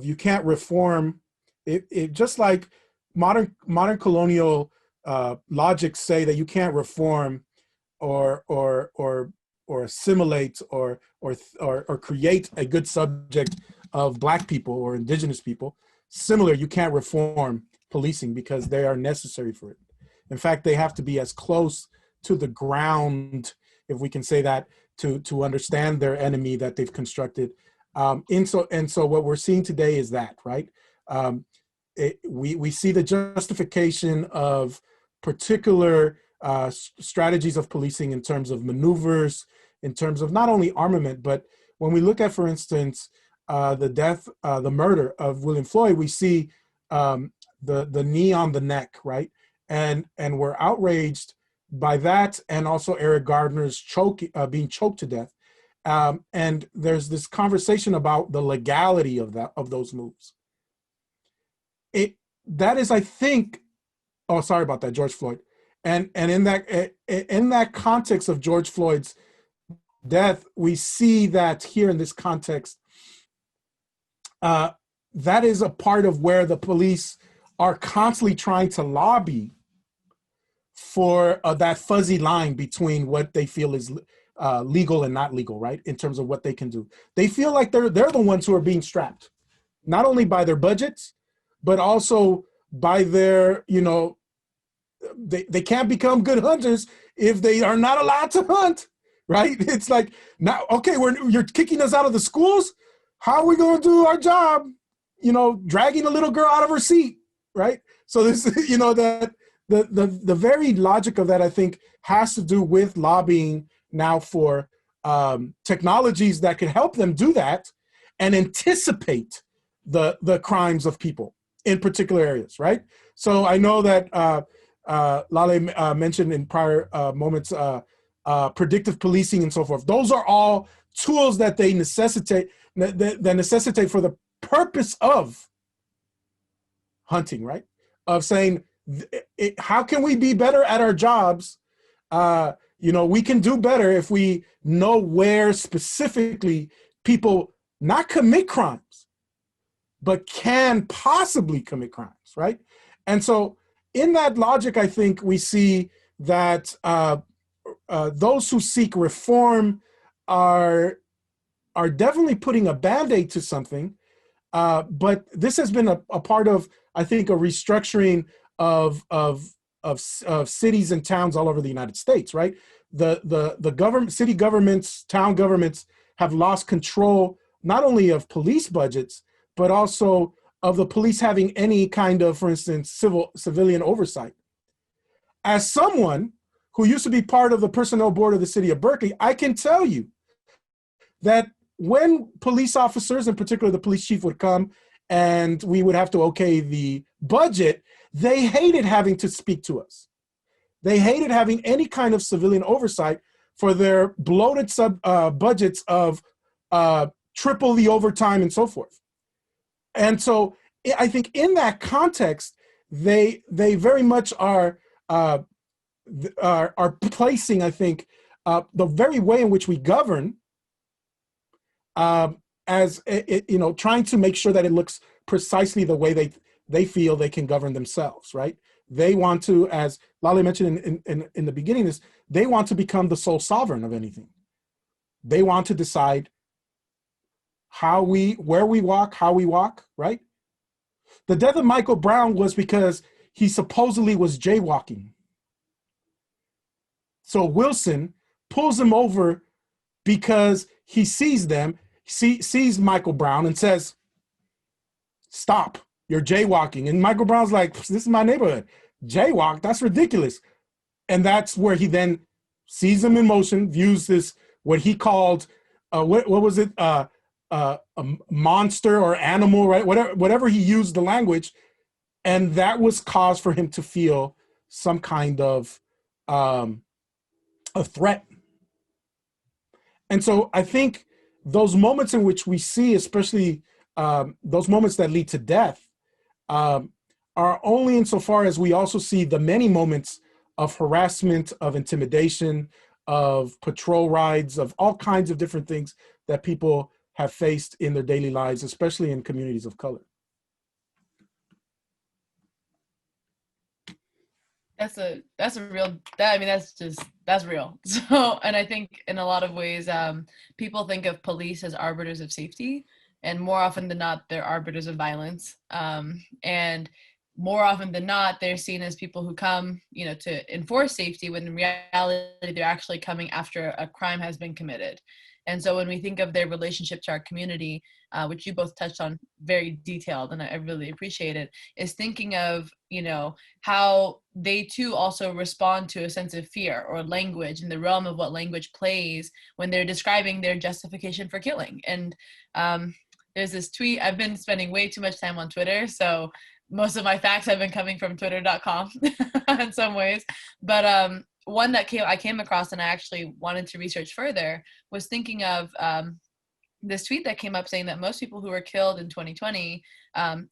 you can't reform it just like modern colonial logics say that you can't reform or assimilate or create a good subject of Black people or indigenous people. Similar, you can't reform policing because they are necessary for it. In fact, they have to be as close to the ground, if we can say that, to understand their enemy that they've constructed. And so what we're seeing today is that, right? We see the justification of particular strategies of policing in terms of maneuvers, in terms of not only armament, but when we look at, for instance, the murder of William Floyd, we see the knee on the neck, right? And we're outraged by that, and also Eric Gardner's being choked to death. And there's this conversation about the legality of those moves. That is, I think, oh, sorry about that, George Floyd. And in that context of George Floyd's death, we see that here in this context, that is a part of where the police are constantly trying to lobby for that fuzzy line between what they feel is legal and not legal, right? In terms of what they can do. They feel like they're the ones who are being strapped, not only by their budgets, but also by their, they can't become good hunters if they are not allowed to hunt, right? It's like, now, okay, you're kicking us out of the schools. How are we going to do our job? Dragging a little girl out of her seat, right? So this, that the very logic of that, I think, has to do with lobbying now for technologies that can help them do that and anticipate the crimes of people in particular areas, right? So I know that Laleh mentioned in prior moments predictive policing and so forth. Those are all tools that they necessitate for the purpose of hunting, right? Of saying, how can we be better at our jobs You know, we can do better if we know where specifically people not commit crimes, but can possibly commit crimes, right? And so in that logic, I think we see that those who seek reform are definitely putting a Band-Aid to something, but this has been a part of, I think, a restructuring of cities and towns all over the United States, right? The government, city governments, town governments have lost control not only of police budgets, but also of the police having any kind of, for instance, civilian oversight. As someone who used to be part of the personnel board of the city of Berkeley, I can tell you that when police officers, in particular the police chief, would come and we would have to okay the budget, they hated having to speak to us. They hated having any kind of civilian oversight for their bloated budgets of triple the overtime and so forth. And so I think in that context, they very much are placing, I think, the very way in which we govern as you know, trying to make sure that it looks precisely the way they feel they can govern themselves, right? They want to, as Laleh mentioned in the beginning, they want to become the sole sovereign of anything. They want to decide where we walk, how we walk, right? The death of Michael Brown was because he supposedly was jaywalking. So Wilson pulls him over because he sees sees Michael Brown and says, "Stop, you're jaywalking." And Michael Brown's like, "This is my neighborhood. Jaywalk, that's ridiculous." And that's where he then sees him in motion, views this, what he called, what was it? A monster or animal, right? Whatever he used the language. And that was cause for him to feel some kind of a threat. And so I think those moments in which we see, especially those moments that lead to death, are only insofar as we also see the many moments of harassment, of intimidation, of patrol rides, of all kinds of different things that people have faced in their daily lives, especially in communities of color.
That's real, I mean, that's real. So, and I think in a lot of ways, people think of police as arbiters of safety, and more often than not, they're arbiters of violence. And more often than not, they're seen as people who come, you know, to enforce safety, when in reality, they're actually coming after a crime has been committed. And so when we think of their relationship to our community, which you both touched on very detailed, and I really appreciate it, is thinking of, you know, how they too also respond to a sense of fear or language, in the realm of what language plays when they're describing their justification for killing. And there's this tweet, I've been spending way too much time on Twitter, so most of my facts have been coming from twitter.com in some ways. But one that I came across and I actually wanted to research further was thinking of this tweet that came up saying that most people who were killed in 2020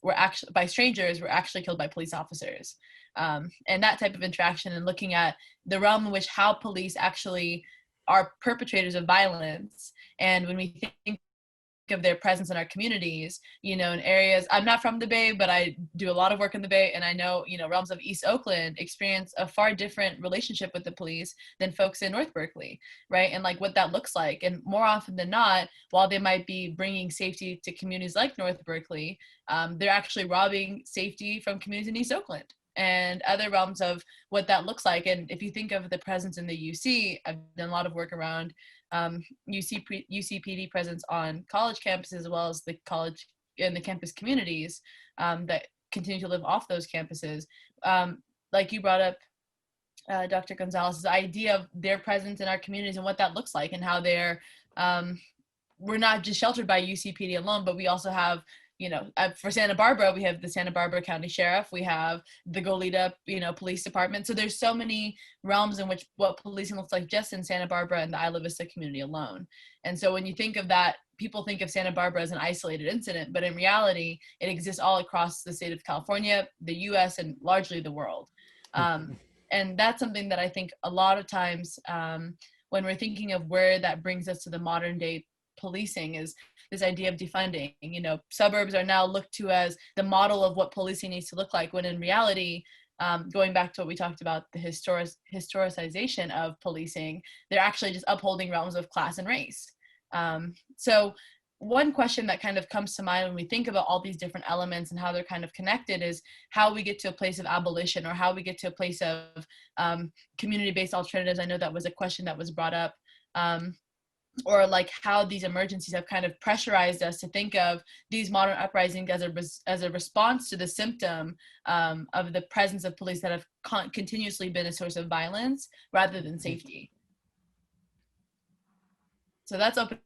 were actually by strangers, were actually killed by police officers. And that type of interaction, and looking at the realm in which how police actually are perpetrators of violence. And when we think of their presence in our communities, you know, in areas, I'm not from the Bay, but I do a lot of work in the Bay, and I know, you know, realms of East Oakland experience a far different relationship with the police than folks in North Berkeley, right? And like what that looks like. And more often than not, while they might be bringing safety to communities like North Berkeley, they're actually robbing safety from communities in East Oakland and other realms of what that looks like. And if you think of the presence in the UC, I've done a lot of work around UCPD presence on college campuses, as well as the college and the campus communities that continue to live off those campuses. Like you brought up, Dr. Gonzalez's idea of their presence in our communities and what that looks like, and how they're, we're not just sheltered by UCPD alone, but we also have, you know, for Santa Barbara, we have the Santa Barbara County Sheriff, we have the Goleta, you know, Police Department. So there's so many realms in which what policing looks like just in Santa Barbara and the Isla Vista community alone. And so when you think of that, people think of Santa Barbara as an isolated incident, but in reality, it exists all across the state of California, the US, and largely the world. And that's something that I think a lot of times when we're thinking of where that brings us to the modern day policing is this idea of defunding. You know, suburbs are now looked to as the model of what policing needs to look like, when in reality, going back to what we talked about, the historicization of policing, they're actually just upholding realms of class and race. So one question that kind of comes to mind when we think about all these different elements and how they're kind of connected is how we get to a place of abolition, or how we get to a place of community-based alternatives. I know that was a question that was brought up. Or like how these emergencies have kind of pressurized us to think of these modern uprisings as a response to the symptom of the presence of police that have continuously been a source of violence rather than safety. So that's open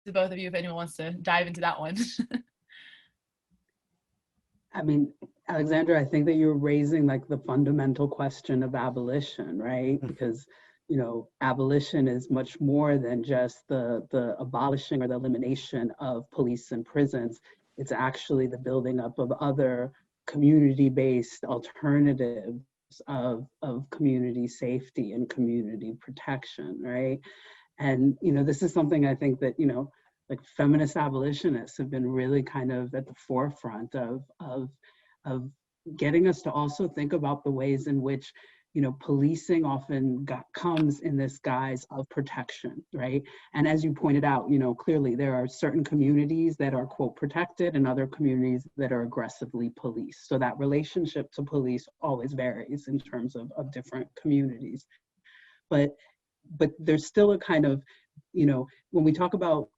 to both of you if anyone wants to dive into that one.
I mean, Alexandra, I think that you're raising like the fundamental question of abolition, right? Because, you know, abolition is much more than just the abolishing or the elimination of police and prisons. It's actually the building up of other community-based alternatives of community safety and community protection, right? And, you know, this is something I think that, you know, like feminist abolitionists have been really kind of at the forefront of getting us to also think about the ways in which, you know, policing often comes in this guise of protection, right? And as you pointed out, you know, clearly there are certain communities that are, quote, protected and other communities that are aggressively policed. So that relationship to police always varies in terms of different communities. But there's still a kind of, you know, when we talk about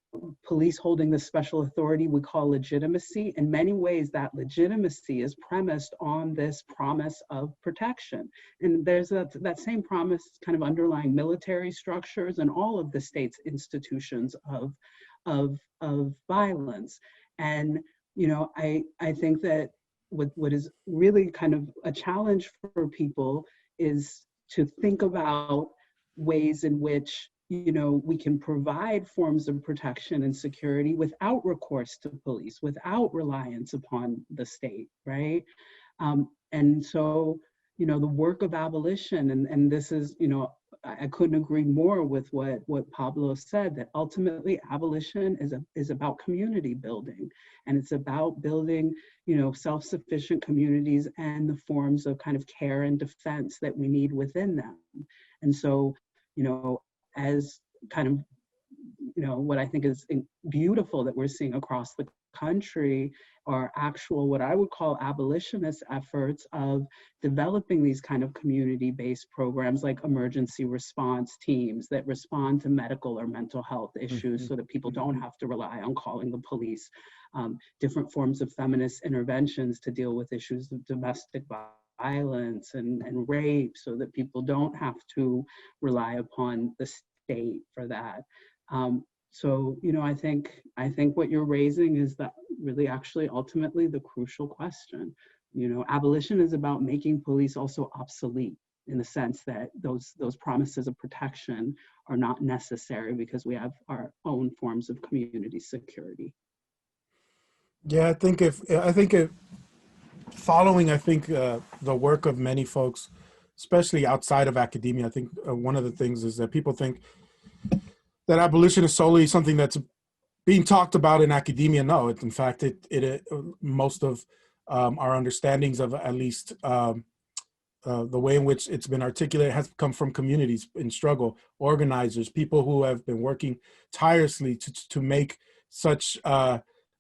police holding this special authority we call legitimacy, in many ways that legitimacy is premised on this promise of protection. And there's that same promise kind of underlying military structures and all of the state's institutions of violence. And, you know, I think that what is really kind of a challenge for people is to think about ways in which, you know, we can provide forms of protection and security without recourse to police, without reliance upon the state, right? And so, you know, the work of abolition, and this is, you know, I couldn't agree more with what Pablo said, that ultimately abolition is about community building, and it's about building, you know, self-sufficient communities and the forms of kind of care and defense that we need within them. And so, you know, as kind of, you know, what I think is beautiful that we're seeing across the country are actual, what I would call abolitionist efforts of developing these kind of community-based programs like emergency response teams that respond to medical or mental health issues so that people don't have to rely on calling the police, different forms of feminist interventions to deal with issues of domestic violence and rape so that people don't have to rely upon the state for that. So, you know, I think what you're raising is that really actually ultimately the crucial question. You know, abolition is about making police also obsolete in the sense that those promises of protection are not necessary because we have our own forms of community security.
Yeah, I think following the work of many folks, especially outside of academia, I think one of the things is that people think that abolition is solely something that's being talked about in academia. No, in fact, most of our understandings of at least the way in which it's been articulated has come from communities in struggle, organizers, people who have been working tirelessly to make such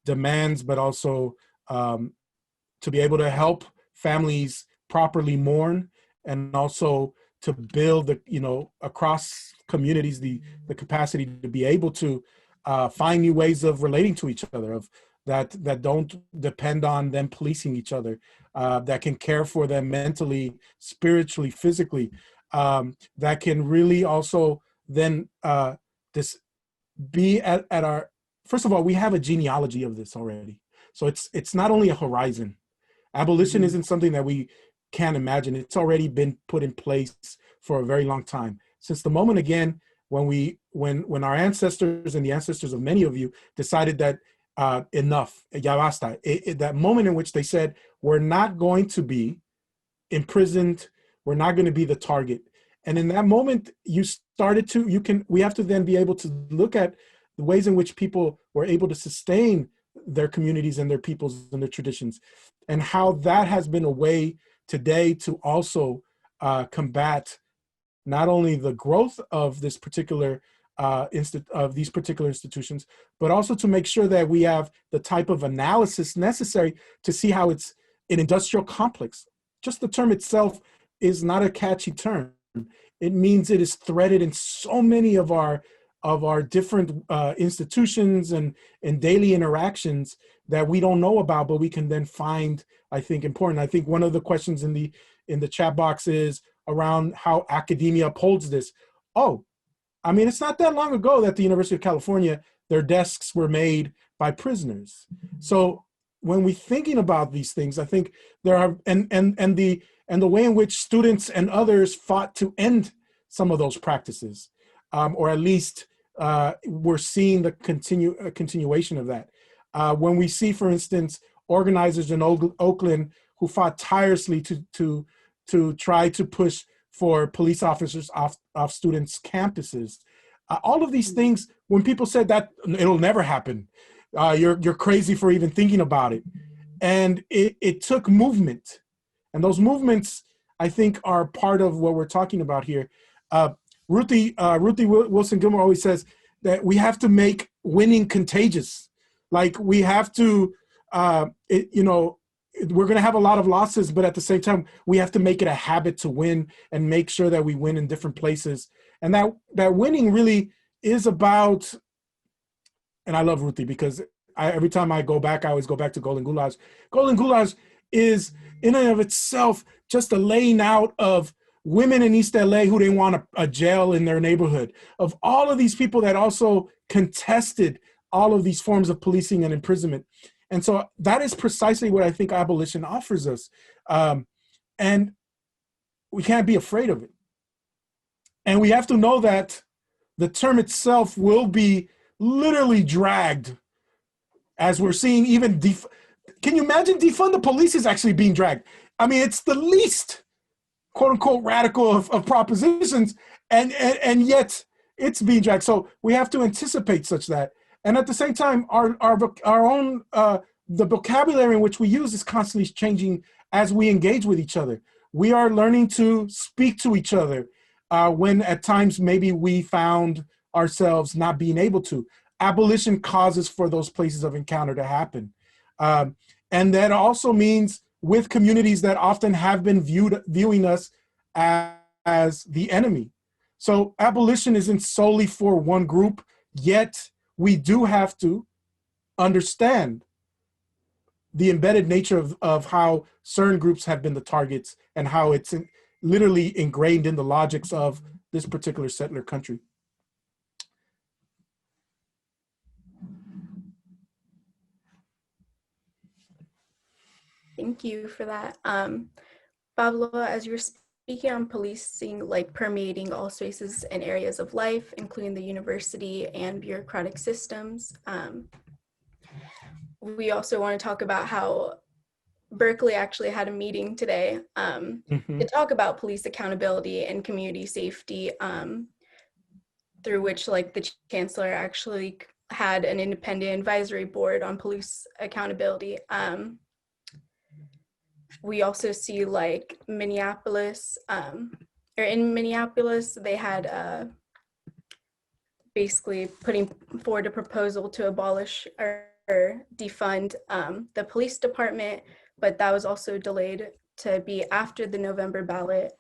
demands, but also to be able to help families properly mourn, and also to build the, you know, across communities the capacity to be able to find new ways of relating to each other, of that don't depend on them policing each other, that can care for them mentally, spiritually, physically, that can really also then this be at our, first of all, we have a genealogy of this already. So it's not only a horizon. Abolition isn't something that we can't imagine. It's already been put in place for a very long time. Since the moment, again, when our ancestors and the ancestors of many of you decided that enough, ya basta, that moment in which they said, we're not going to be imprisoned, We're not going to be the target. And in that moment, we have to then be able to look at the ways in which people were able to sustain their communities and their peoples and their traditions, and how that has been a way today to also combat not only the growth of this particular these particular institutions, but also to make sure that we have the type of analysis necessary to see how it's an industrial complex. Just the term itself is not a catchy term. It means it is threaded in so many of our different institutions and daily interactions that we don't know about, but we can then find, I think, important. I think one of the questions in the chat box is around how academia upholds this. Oh, I mean, it's not that long ago that the University of California, their desks were made by prisoners. So when we're thinking about these things, I think there are, and the way in which students and others fought to end some of those practices, or at least we're seeing the continuation of that. When we see, for instance, organizers in Oakland who fought tirelessly to try to push for police officers off students' campuses. All of these things, when people said that it'll never happen, you're crazy for even thinking about it. And it took movement. And those movements, I think, are part of what we're talking about here. Ruthie Wilson Gilmore always says that we have to make winning contagious. Like we have to, we're going to have a lot of losses, but at the same time, we have to make it a habit to win and make sure that we win in different places. And that winning really is about, and I love Ruthie because every time I go back, I always go back to Golden Goulash. Golden Goulash is in and of itself just a laying out of women in East LA who didn't want a jail in their neighborhood, of all of these people that also contested all of these forms of policing and imprisonment. And so that is precisely what I think abolition offers us. And we can't be afraid of it. And we have to know that the term itself will be literally dragged, as we're seeing even, can you imagine defund the police is actually being dragged? I mean, it's the least, quote unquote, radical of propositions, and yet it's being dragged. So we have to anticipate such that. And at the same time, our own, the vocabulary in which we use is constantly changing as we engage with each other. We are learning to speak to each other when at times maybe we found ourselves not being able to. Abolition causes for those places of encounter to happen. And that also means with communities that often have been viewing us as the enemy. So abolition isn't solely for one group, yet we do have to understand the embedded nature of how certain groups have been the targets and how it's literally ingrained in the logics of this particular settler country.
Thank you for that. Pablo, as you're speaking on policing, like permeating all spaces and areas of life, including the university and bureaucratic systems, we also want to talk about how Berkeley actually had a meeting today to talk about police accountability and community safety, through which like the chancellor actually had an independent advisory board on police accountability. We also see like Minneapolis, or in Minneapolis, they had basically putting forward a proposal to abolish or defund the police department, but that was also delayed to be after the November ballot.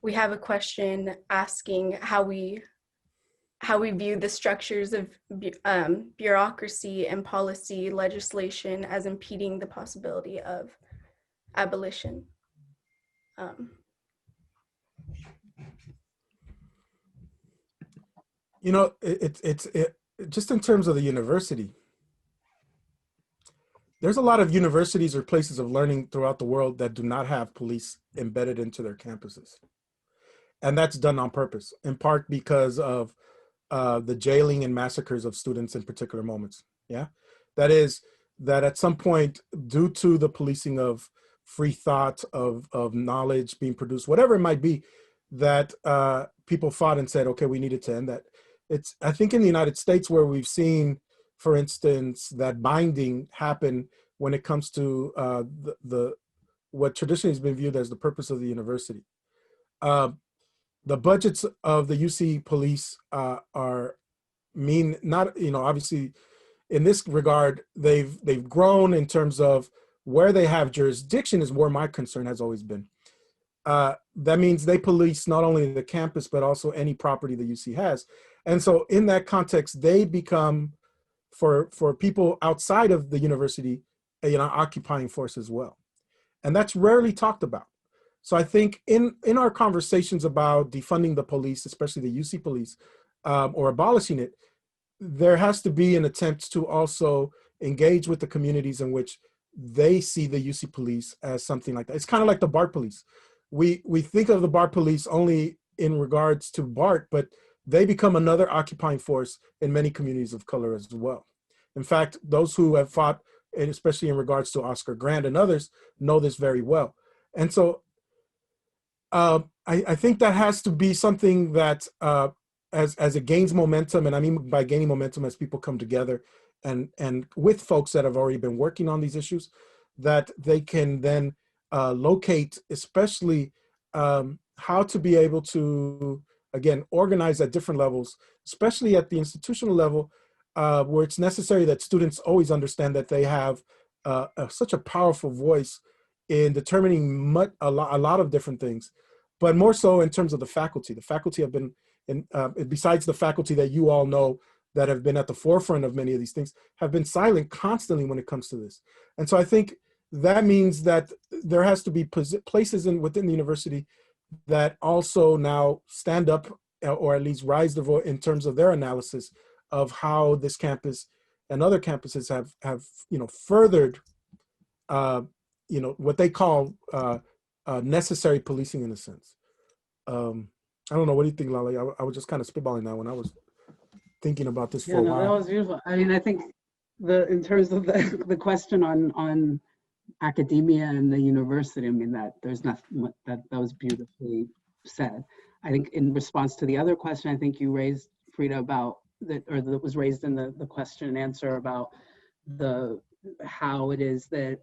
We have a question asking how we view the structures of bureaucracy and policy legislation as impeding the possibility of abolition.
You know, it's just in terms of the university, there's a lot of universities or places of learning throughout the world that do not have police embedded into their campuses. And that's done on purpose, in part because of the jailing and massacres of students in particular moments. Yeah, that is that at some point, due to the policing of free thought, of knowledge being produced, whatever it might be, that people fought and said, okay, we needed to end that. It's, I think in the United States where we've seen, for instance, that binding happen when it comes to what traditionally has been viewed as the purpose of the university. The budgets of the UC police are mean, not, obviously in this regard, they've grown in terms of where they have jurisdiction is where my concern has always been. That means they police not only the campus, but also any property the UC has. And so in that context, they become, for people outside of the university, occupying force as well. And that's rarely talked about. So I think in our conversations about defunding the police, especially the UC police, or abolishing it, there has to be an attempt to also engage with the communities in which they see the UC police as something like that. It's kind of like the BART police. We think of the BART police only in regards to BART, but they become another occupying force in many communities of color as well. In fact, those who have fought, and especially in regards to Oscar Grant and others, know this very well. And so I think that has to be something that as it gains momentum, and I mean by gaining momentum as people come together and with folks that have already been working on these issues, that they can then locate, especially how to be able to, again, organize at different levels, especially at the institutional level, where it's necessary that students always understand that they have such a powerful voice in determining a lot of different things, but more so in terms of the faculty. The faculty have been, besides the faculty that you all know that have been at the forefront of many of these things, have been silent constantly when it comes to this. And so I think that means that there has to be places within the university that also now stand up, or at least rise their voice in terms of their analysis of how this campus and other campuses have furthered what they call necessary policing in a sense. I don't know. What do you think, Laleh? I was just kind of spitballing that when I was thinking about this for a while.
That was beautiful. I mean, I think in terms of the question on academia and the university, I mean, that there's nothing that was beautifully said. I think in response to the other question, I think you raised, Frida, about that, or that was raised in the question and answer about how it is that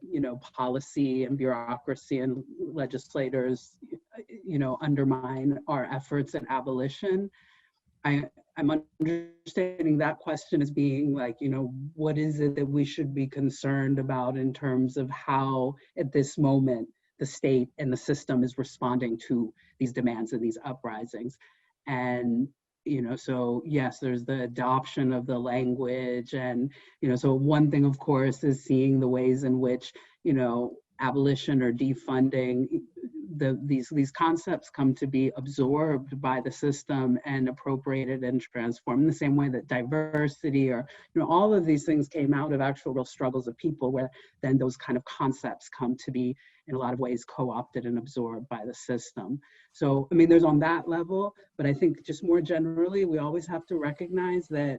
policy and bureaucracy and legislators undermine our efforts at abolition. I'm understanding that question as being like, what is it that we should be concerned about in terms of how at this moment the state and the system is responding to these demands and these uprisings. And so yes, there's the adoption of the language, and so one thing, of course, is seeing the ways in which abolition or defunding, these concepts come to be absorbed by the system and appropriated and transformed in the same way that diversity, or all of these things came out of actual real struggles of people, where then those kind of concepts come to be in a lot of ways co-opted and absorbed by the system. So I mean, there's on that level, but I think just more generally, we always have to recognize that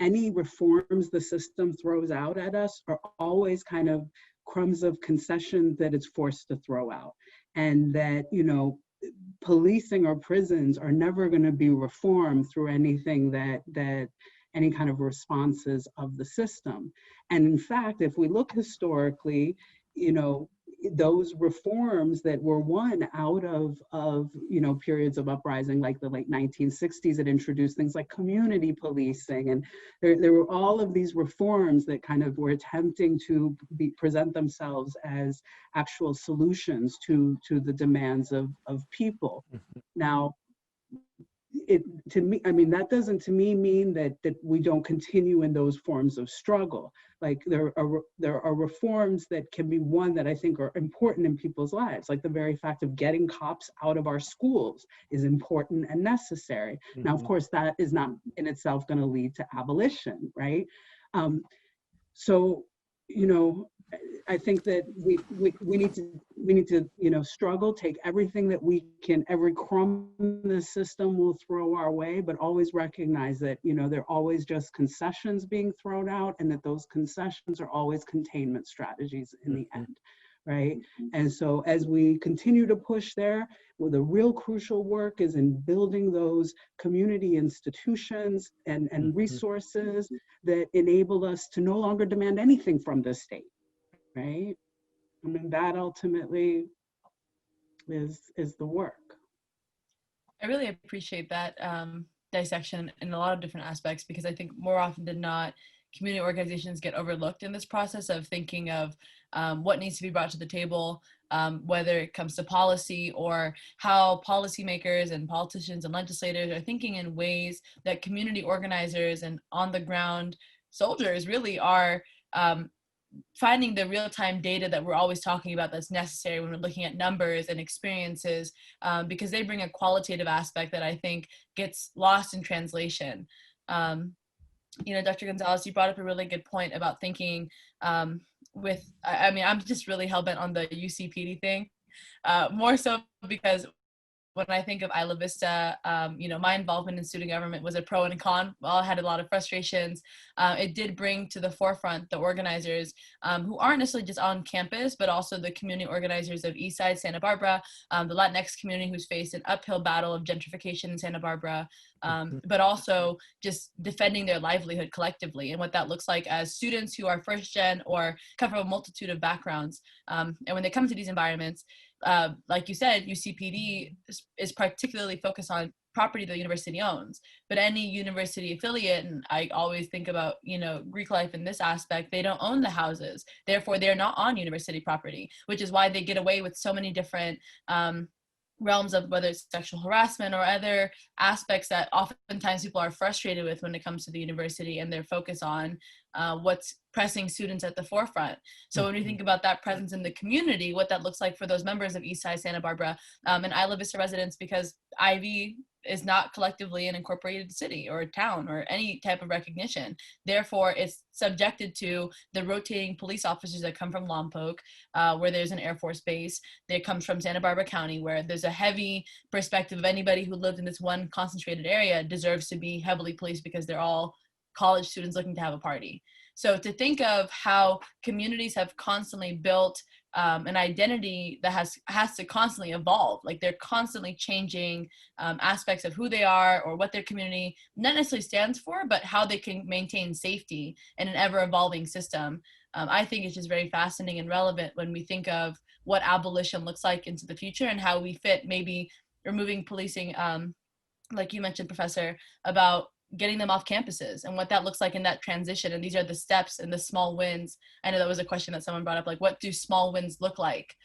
any reforms the system throws out at us are always kind of crumbs of concession that it's forced to throw out. And that, policing or prisons are never going to be reformed through anything that any kind of responses of the system. And in fact, if we look historically, those reforms that were won out of periods of uprising, like the late 1960s, that introduced things like community policing, and there were all of these reforms that kind of were attempting to present themselves as actual solutions to the demands of people. Now, that doesn't to me mean that we don't continue in those forms of struggle. Like there are reforms that can be one that I think are important in people's lives. Like the very fact of getting cops out of our schools is important and necessary. Mm-hmm. Now, of course, that is not in itself going to lead to abolition, right? So, I think that we need to struggle, take everything that we can, every crumb the system will throw our way, but always recognize that they're always just concessions being thrown out, and that those concessions are always containment strategies in the end, right? And so as we continue to push there, well, the real crucial work is in building those community institutions and resources that enable us to no longer demand anything from the state, right? I mean, that ultimately is the work.
I really appreciate that dissection in a lot of different aspects, because I think more often than not, community organizations get overlooked in this process of thinking of what needs to be brought to the table, whether it comes to policy or how policymakers and politicians and legislators are thinking in ways that community organizers and on the ground soldiers really are finding the real-time data that we're always talking about that's necessary when we're looking at numbers and experiences, because they bring a qualitative aspect that I think gets lost in translation. You know, Dr. Gonzalez, you brought up a really good point about thinking I mean, I'm just really hell-bent on the UCPD thing, more so because when I think of Isla Vista, you know, my involvement in student government was a pro and a con. Well, I had a lot of frustrations. It did bring to the forefront the organizers who aren't necessarily just on campus, but also the community organizers of Eastside Santa Barbara, the Latinx community who's faced an uphill battle of gentrification in Santa Barbara, but also just defending their livelihood collectively and what that looks like as students who are first gen or come from a multitude of backgrounds. And when they come to these environments, like you said, UCPD is particularly focused on property the university owns, but any university affiliate, and I always think about, you know, Greek life in this aspect, they don't own the houses. Therefore, they're not on university property, which is why they get away with so many different realms of whether it's sexual harassment or other aspects that oftentimes people are frustrated with when it comes to the university and their focus on what's pressing students at the forefront. So when we think about that presence in the community, what that looks like for those members of Eastside Santa Barbara and Isla Vista residents, because Ivy is not collectively an incorporated city or a town or any type of recognition. Therefore, it's subjected to the rotating police officers that come from Lompoc, where there's an Air Force base. That comes from Santa Barbara County, where there's a heavy perspective of anybody who lived in this one concentrated area deserves to be heavily policed because they're all college students looking to have a party. So to think of how communities have constantly built an identity that has to constantly evolve, like they're constantly changing aspects of who they are or what their community not necessarily stands for, but how they can maintain safety in an ever-evolving system. I think it's just very fascinating and relevant when we think of what abolition looks like into the future and how we fit maybe removing policing, like you mentioned, Professor, about getting them off campuses and what that looks like in that transition. And these are the steps and the small wins. I know that was a question that someone brought up, like what do small wins look like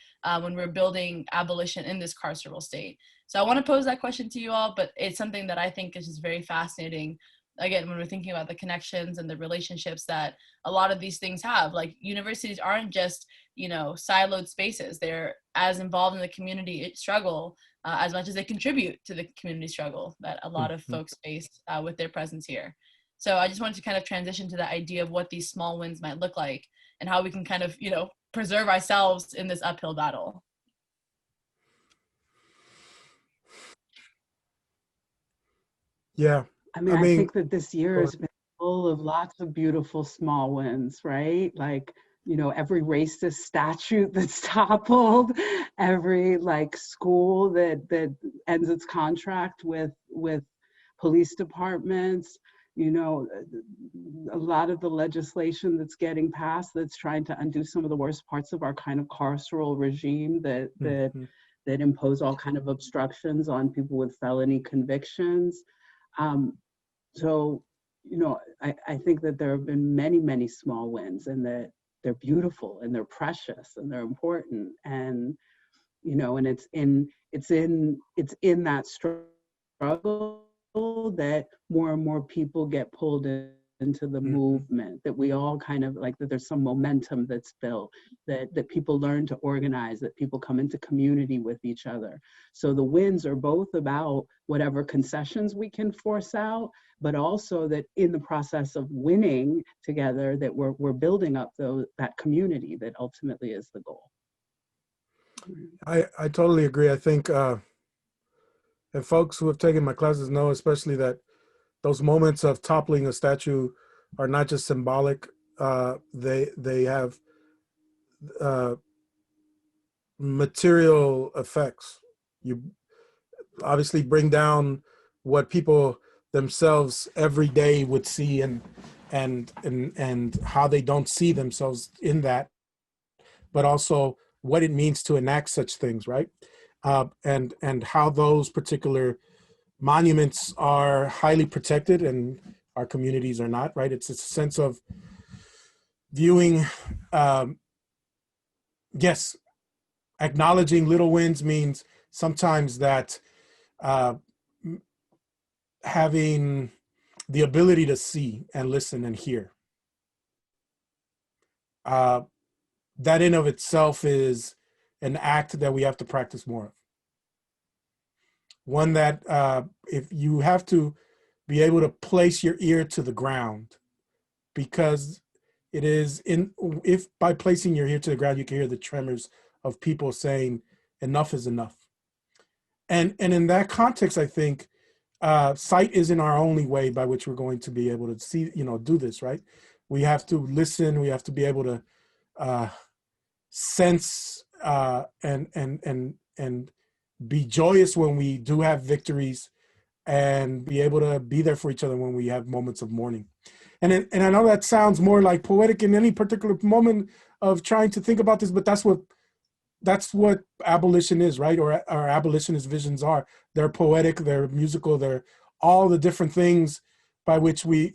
when we're building abolition in this carceral state? So I want to pose that question to you all, but it's something that I think is just very fascinating. Again, when we're thinking about the connections and the relationships that a lot of these things have, like universities aren't just, you know, siloed spaces. They're as involved in the community struggle as much as they contribute to the community struggle that a lot of folks face with their presence here. So I just wanted to kind of transition to the idea of what these small wins might look like and how we can kind of, you know, preserve ourselves in this uphill battle.
Yeah.
I mean, I think that this year has been full of lots of beautiful small wins, right? Like, you know, every racist statute that's toppled, every like school that ends its contract with police departments, you know, a lot of the legislation that's getting passed that's trying to undo some of the worst parts of our kind of carceral regime that impose all kind of obstructions on people with felony convictions. So, you know, I think that there have been many, many small wins and that they're beautiful and they're precious and they're important. And, you know, and it's in that struggle that more and more people get pulled into the movement, that we all kind of like, that there's some momentum that's built, that people learn to organize, that people come into community with each other. So the wins are both about whatever concessions we can force out, but also that in the process of winning together, that we're building up that community that ultimately is the goal.
I totally agree. I think, and folks who have taken my classes know, especially that those moments of toppling a statue are not just symbolic. They have material effects. You obviously bring down what people themselves every day would see, and how they don't see themselves in that, but also what it means to enact such things, right? And how those particular monuments are highly protected and our communities are not, right? It's a sense of viewing, um, yes, acknowledging little wins means sometimes that uh, having the ability to see and listen and hear, uh, that in of itself is an act that we have to practice more of. One that if you have to be able to place your ear to the ground, because it is in, if by placing your ear to the ground, you can hear the tremors of people saying enough is enough. And in that context, I think sight isn't our only way by which we're going to be able to see, do this, right? We have to listen. We have to be able to sense and be joyous when we do have victories, and be able to be there for each other when we have moments of mourning. And I know that sounds more like poetic in any particular moment of trying to think about this, but that's what abolition is, right? Or abolitionist visions are. They're poetic, they're musical, they're all the different things by which we,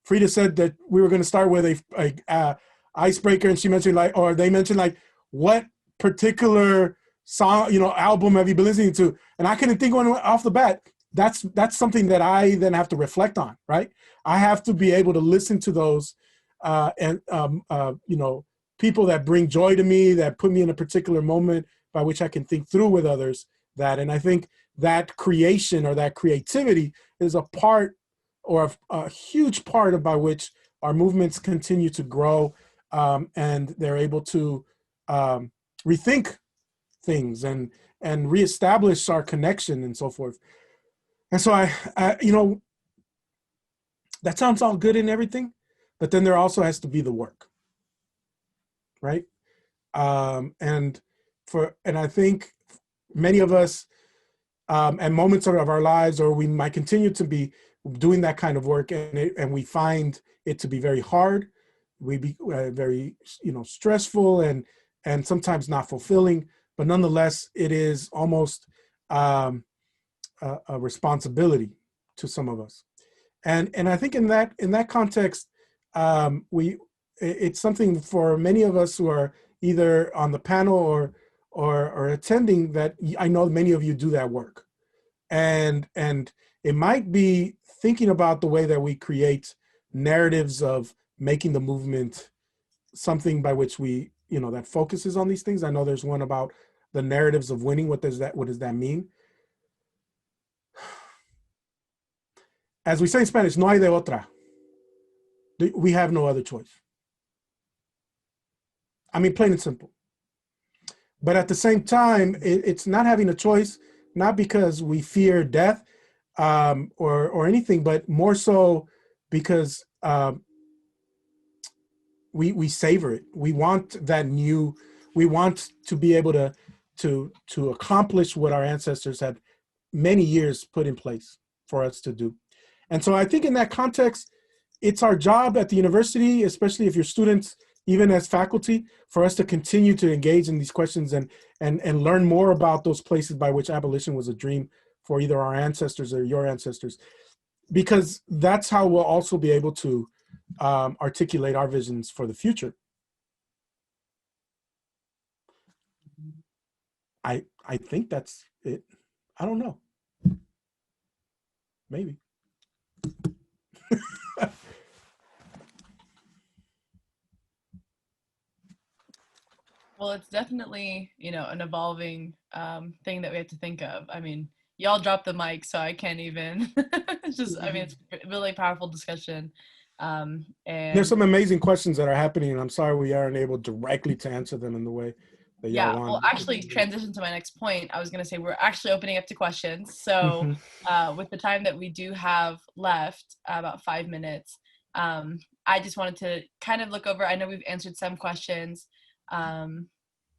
Frida said that we were going to start with a icebreaker, and she mentioned they mentioned what particular song, album have you been listening to? And I couldn't think one off the bat. That's something that I then have to reflect on, right? I have to be able to listen to those, people that bring joy to me, that put me in a particular moment by which I can think through with others that. And I think that creation or that creativity is a part, or a huge part of by which our movements continue to grow, and they're able to rethink things and reestablish our connection and so forth. And so I that sounds all good and everything, but then there also has to be the work, right? And I think many of us, at moments of our lives, or we might continue to be doing that kind of work, and we find it to be very hard. We be very, stressful and sometimes not fulfilling. But nonetheless, it is almost a responsibility to some of us. And I think in that context, it's something for many of us who are either on the panel or attending, that I know many of you do that work. And it might be thinking about the way that we create narratives of making the movement something by which we, that focuses on these things. I know there's one about the narratives of winning. What does that mean? As we say in Spanish, no hay de otra. We have no other choice. I mean, plain and simple. But at the same time, it's not having a choice, not because we fear death or anything, but more so because we savor it. We want that new. We want to be able to accomplish what our ancestors had many years put in place for us to do. And so I think in that context, it's our job at the university, especially if you're students, even as faculty, for us to continue to engage in these questions and learn more about those places by which abolition was a dream for either our ancestors or your ancestors, because that's how we'll also be able to articulate our visions for the future. I think that's it. I don't know. Maybe.
Well, it's definitely, an evolving thing that we have to think of. I mean, y'all dropped the mic, so I can't even. It's just, I mean, it's a really powerful discussion. And
there's some amazing questions that are happening, and I'm sorry we aren't able directly to answer them in the way that y'all want.
Well, actually, transition to my next point. I was going to say we're actually opening up to questions. So with the time that we do have left, about 5 minutes, I just wanted to kind of look over. I know we've answered some questions.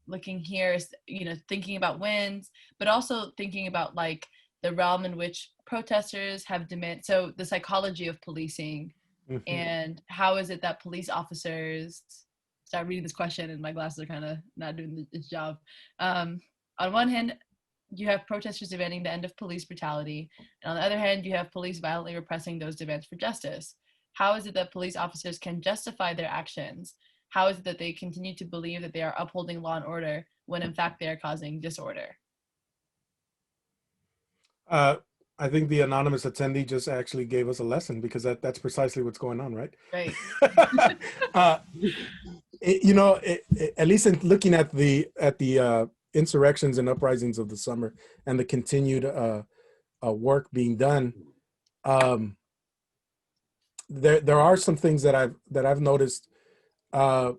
looking here is, thinking about wins, but also thinking about like the realm in which protesters have so the psychology of policing, and how is it that police officers, start reading this question and my glasses are kind of not doing its job. On one hand, you have protesters demanding the end of police brutality, and on the other hand, you have police violently repressing those demands for justice. How is it that police officers can justify their actions? How is it that they continue to believe that they are upholding law and order when in fact they are causing disorder?
I think the anonymous attendee just actually gave us a lesson, because that's precisely what's going on, right?
Right.
At least in looking at the insurrections and uprisings of the summer and the continued work being done, there are some things that I've noticed that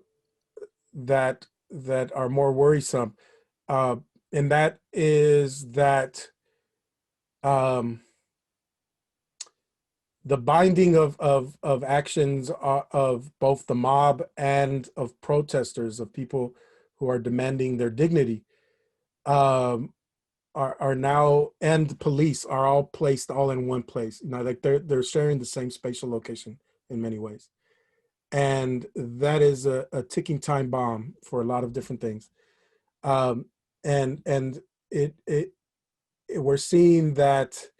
are more worrisome, and that is that the binding of actions of both the mob and of protesters, of people who are demanding their dignity, are now, and police are all placed all in one place. Like they're sharing the same spatial location in many ways, and that is a ticking time bomb for a lot of different things. And it we're seeing that.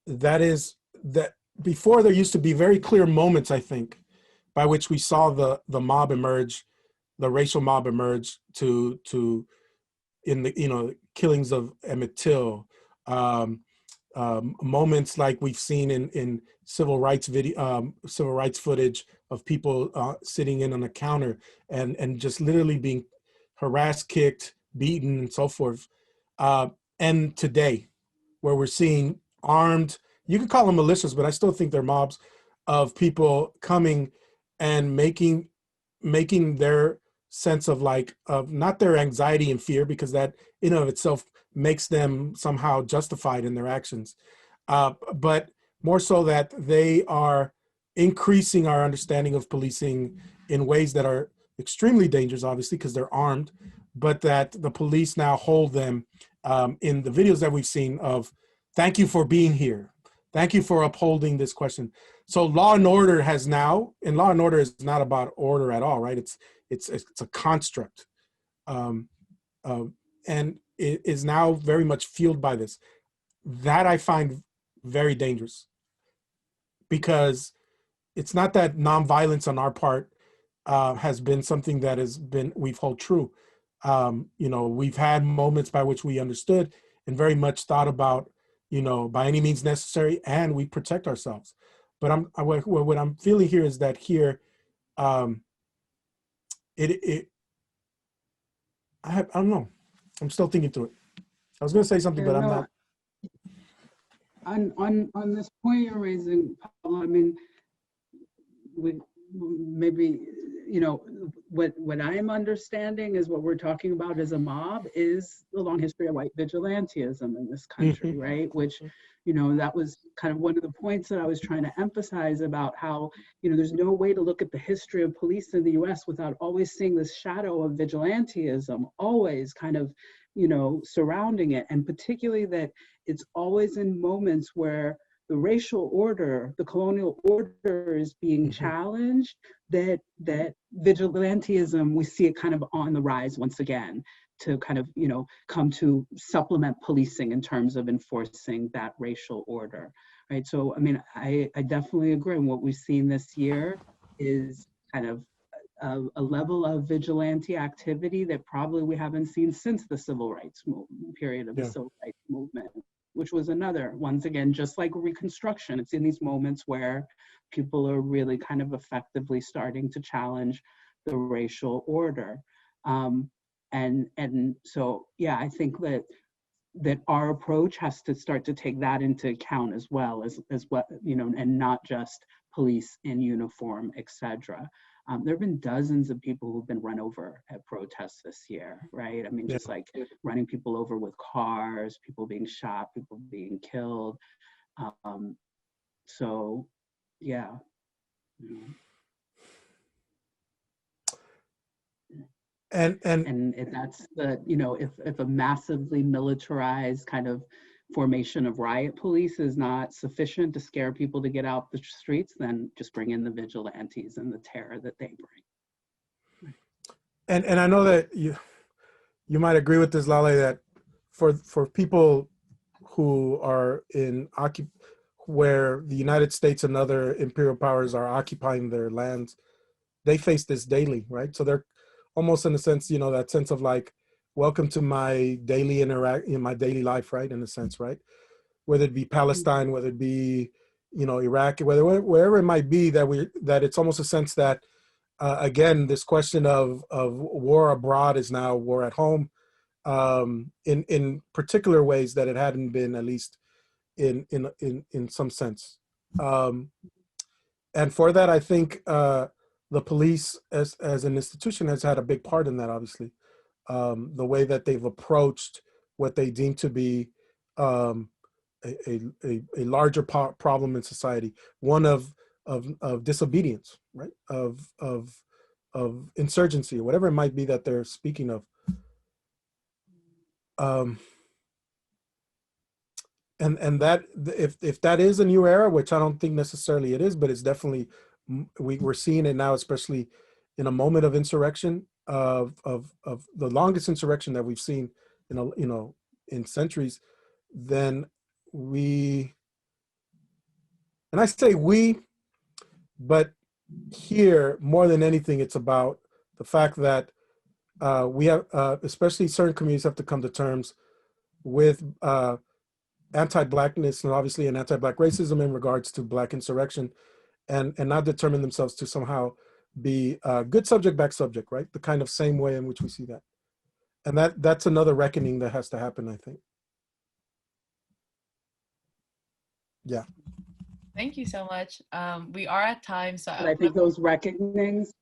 That before, there used to be very clear moments, I think, by which we saw the mob emerge, the racial mob emerge to in the killings of Emmett Till, moments like we've seen in civil rights footage of people sitting in on a counter and just literally being harassed, kicked, beaten, and so forth. And today, where we're seeing armed, you could call them militias, but I still think they're mobs of people coming and making their sense of not their anxiety and fear, because that in and of itself makes them somehow justified in their actions, but more so that they are increasing our understanding of policing in ways that are extremely dangerous, obviously, because they're armed, but that the police now hold them, in the videos that we've seen of, thank you for being here. Thank you for upholding this question. So law and order has now, and law and order is not about order at all, right? It's a construct, and it is now very much fueled by this. That I find very dangerous, because it's not that nonviolence on our part has been something that we've held true. We've had moments by which we understood and very much thought about, by any means necessary, and we protect ourselves. But what I'm feeling here is that here, I don't know. I'm still thinking through it. I was going to say something, but I'm not.
On this point you're raising, Pablo, I mean, maybe, what I am understanding is what we're talking about as a mob is the long history of white vigilantism in this country, right? Which, that was kind of one of the points that I was trying to emphasize about how, there's no way to look at the history of police in the US without always seeing this shadow of vigilantism, always kind of, surrounding it. And particularly that it's always in moments where the racial order, the colonial order is being challenged, that vigilantism, we see it kind of on the rise once again, to kind of, come to supplement policing in terms of enforcing that racial order, right? So, I mean, I definitely agree. And what we've seen this year is kind of a level of vigilante activity that probably we haven't seen since the civil rights period of the civil rights movement, which was another, once again, just like Reconstruction, it's in these moments where people are really kind of effectively starting to challenge the racial order. And so, yeah, I think that our approach has to start to take that into account as well as what, and not just police in uniform, etc. There have been dozens of people who've been run over at protests this year, right? I mean, just like running people over with cars, people being shot, people being killed. So, yeah. And that's the, you know, if a massively militarized kind of formation of riot police is not sufficient to scare people to get out the streets, then just bring in the vigilantes and the terror that they bring.
And I know that you might agree with this, Laleh, that for people who are where the United States and other imperial powers are occupying their lands, they face this daily, right? So they're almost, in a sense, you know, that sense of like, welcome to my daily in my daily life, right? In a sense, right? Whether it be Palestine, whether it be, you know, Iraq, wherever it might be, that it's almost a sense that again, this question of war abroad is now war at home, in particular ways that it hadn't been, at least in some sense. And for that, I think the police as an institution has had a big part in that, obviously. The way that they've approached what they deem to be a larger problem in society, one of disobedience, right? Of insurgency, or whatever it might be that they're speaking of. And that, if that is a new era, which I don't think necessarily it is, but it's definitely, we're seeing it now, especially in a moment of insurrection, of the longest insurrection that we've seen in centuries. Then and I say we, but here more than anything, it's about the fact that we have, especially certain communities, have to come to terms with anti-Blackness and obviously an anti-Black racism in regards to Black insurrection, and not determine themselves to somehow be good subject, back subject, right? The kind of same way in which we see that. And that's another reckoning that has to happen, I think. Yeah.
Thank you so much. We are at time, so
But I think those reckonings.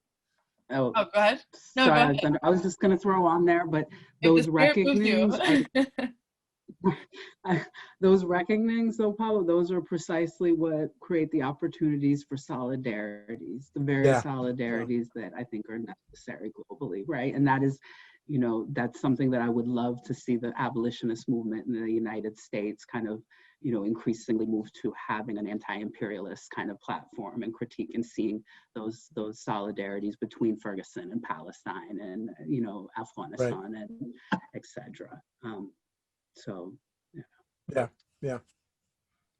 Oh, go ahead. No,
sorry,
go ahead.
I was just going to throw on there, but
If
those
the spirit moves you.
reckonings, those reckonings, though, Pablo, those are precisely what create the opportunities for solidarities, the very solidarities that I think are necessary globally, right? And that is, you know, that's something that I would love to see the abolitionist movement in the United States kind of, you know, increasingly move to having an anti-imperialist kind of platform and critique, and seeing those solidarities between Ferguson and Palestine and, you know, Afghanistan, right, and etc. So,
yeah,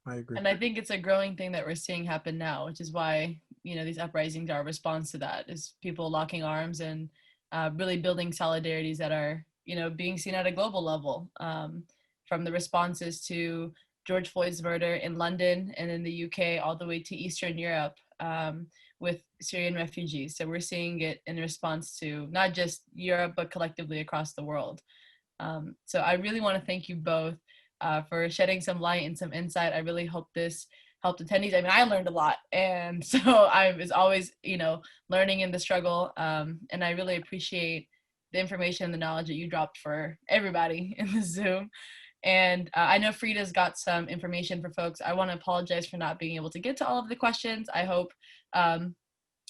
I agree.
And I think it's a growing thing that we're seeing happen now, which is why, you know, these uprisings are a response to that, is people locking arms and really building solidarities that are, you know, being seen at a global level, from the responses to George Floyd's murder in London and in the UK all the way to Eastern Europe with Syrian refugees. So we're seeing it in response to not just Europe, but collectively across the world. So I really want to thank you both for shedding some light and some insight. I really hope this helped attendees. I mean, I learned a lot. And so I was always, you know, learning in the struggle. And I really appreciate the information and the knowledge that you dropped for everybody in the Zoom. And I know Frida's got some information for folks. I want to apologize for not being able to get to all of the questions. I hope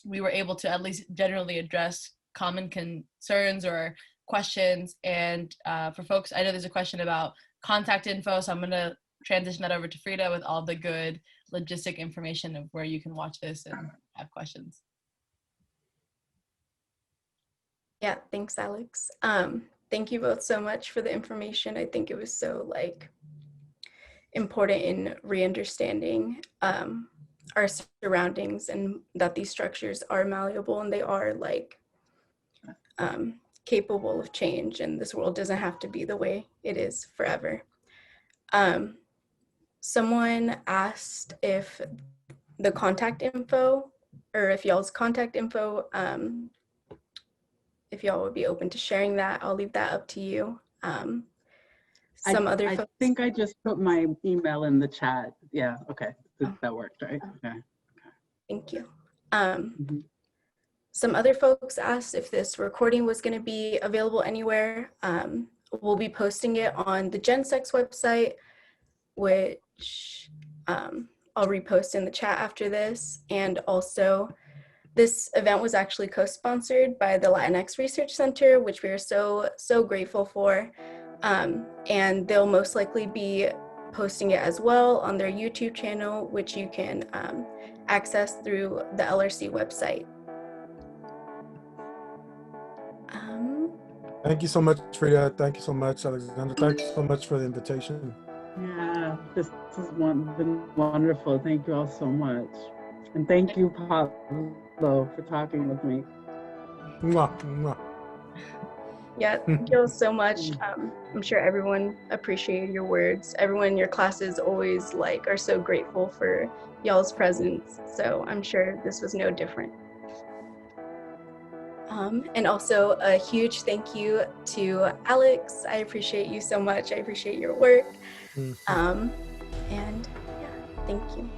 we were able to at least generally address common concerns or questions. And for folks, I know there's a question about contact info, so I'm going to transition that over to Frida with all the good logistic information of where you can watch this and have questions.
Yeah, thanks, Alex. Thank you both so much for the information. I think it was so important in re-understanding our surroundings, and that these structures are malleable and they are capable of change, and this world doesn't have to be the way it is forever. Someone asked if the contact info, or if y'all's contact info, if y'all would be open to sharing that. I'll leave that up to you.
I think I just put my email in the chat. Yeah, okay, that worked, right? Okay.
Thank you. Some other folks asked if this recording was going to be available anywhere. We'll be posting it on the GenSex website, which I'll repost in the chat after this. And also This event was actually co-sponsored by the Latinx Research Center, which we are so grateful for. And they'll most likely be posting it as well on their YouTube channel, which you can access through the LRC website.
Thank you so much, Frida. Thank you so much, Alexandra. Thank you so much for the invitation.
Yeah, this has been wonderful. Thank you all so much. And thank you, Pablo, for talking with me.
Mwah, mwah.
Yeah, thank you all so much. I'm sure everyone appreciated your words. Everyone in your classes always are so grateful for y'all's presence. So I'm sure this was no different. And also a huge thank you to Alex. I appreciate you so much. I appreciate your work. And yeah, thank you.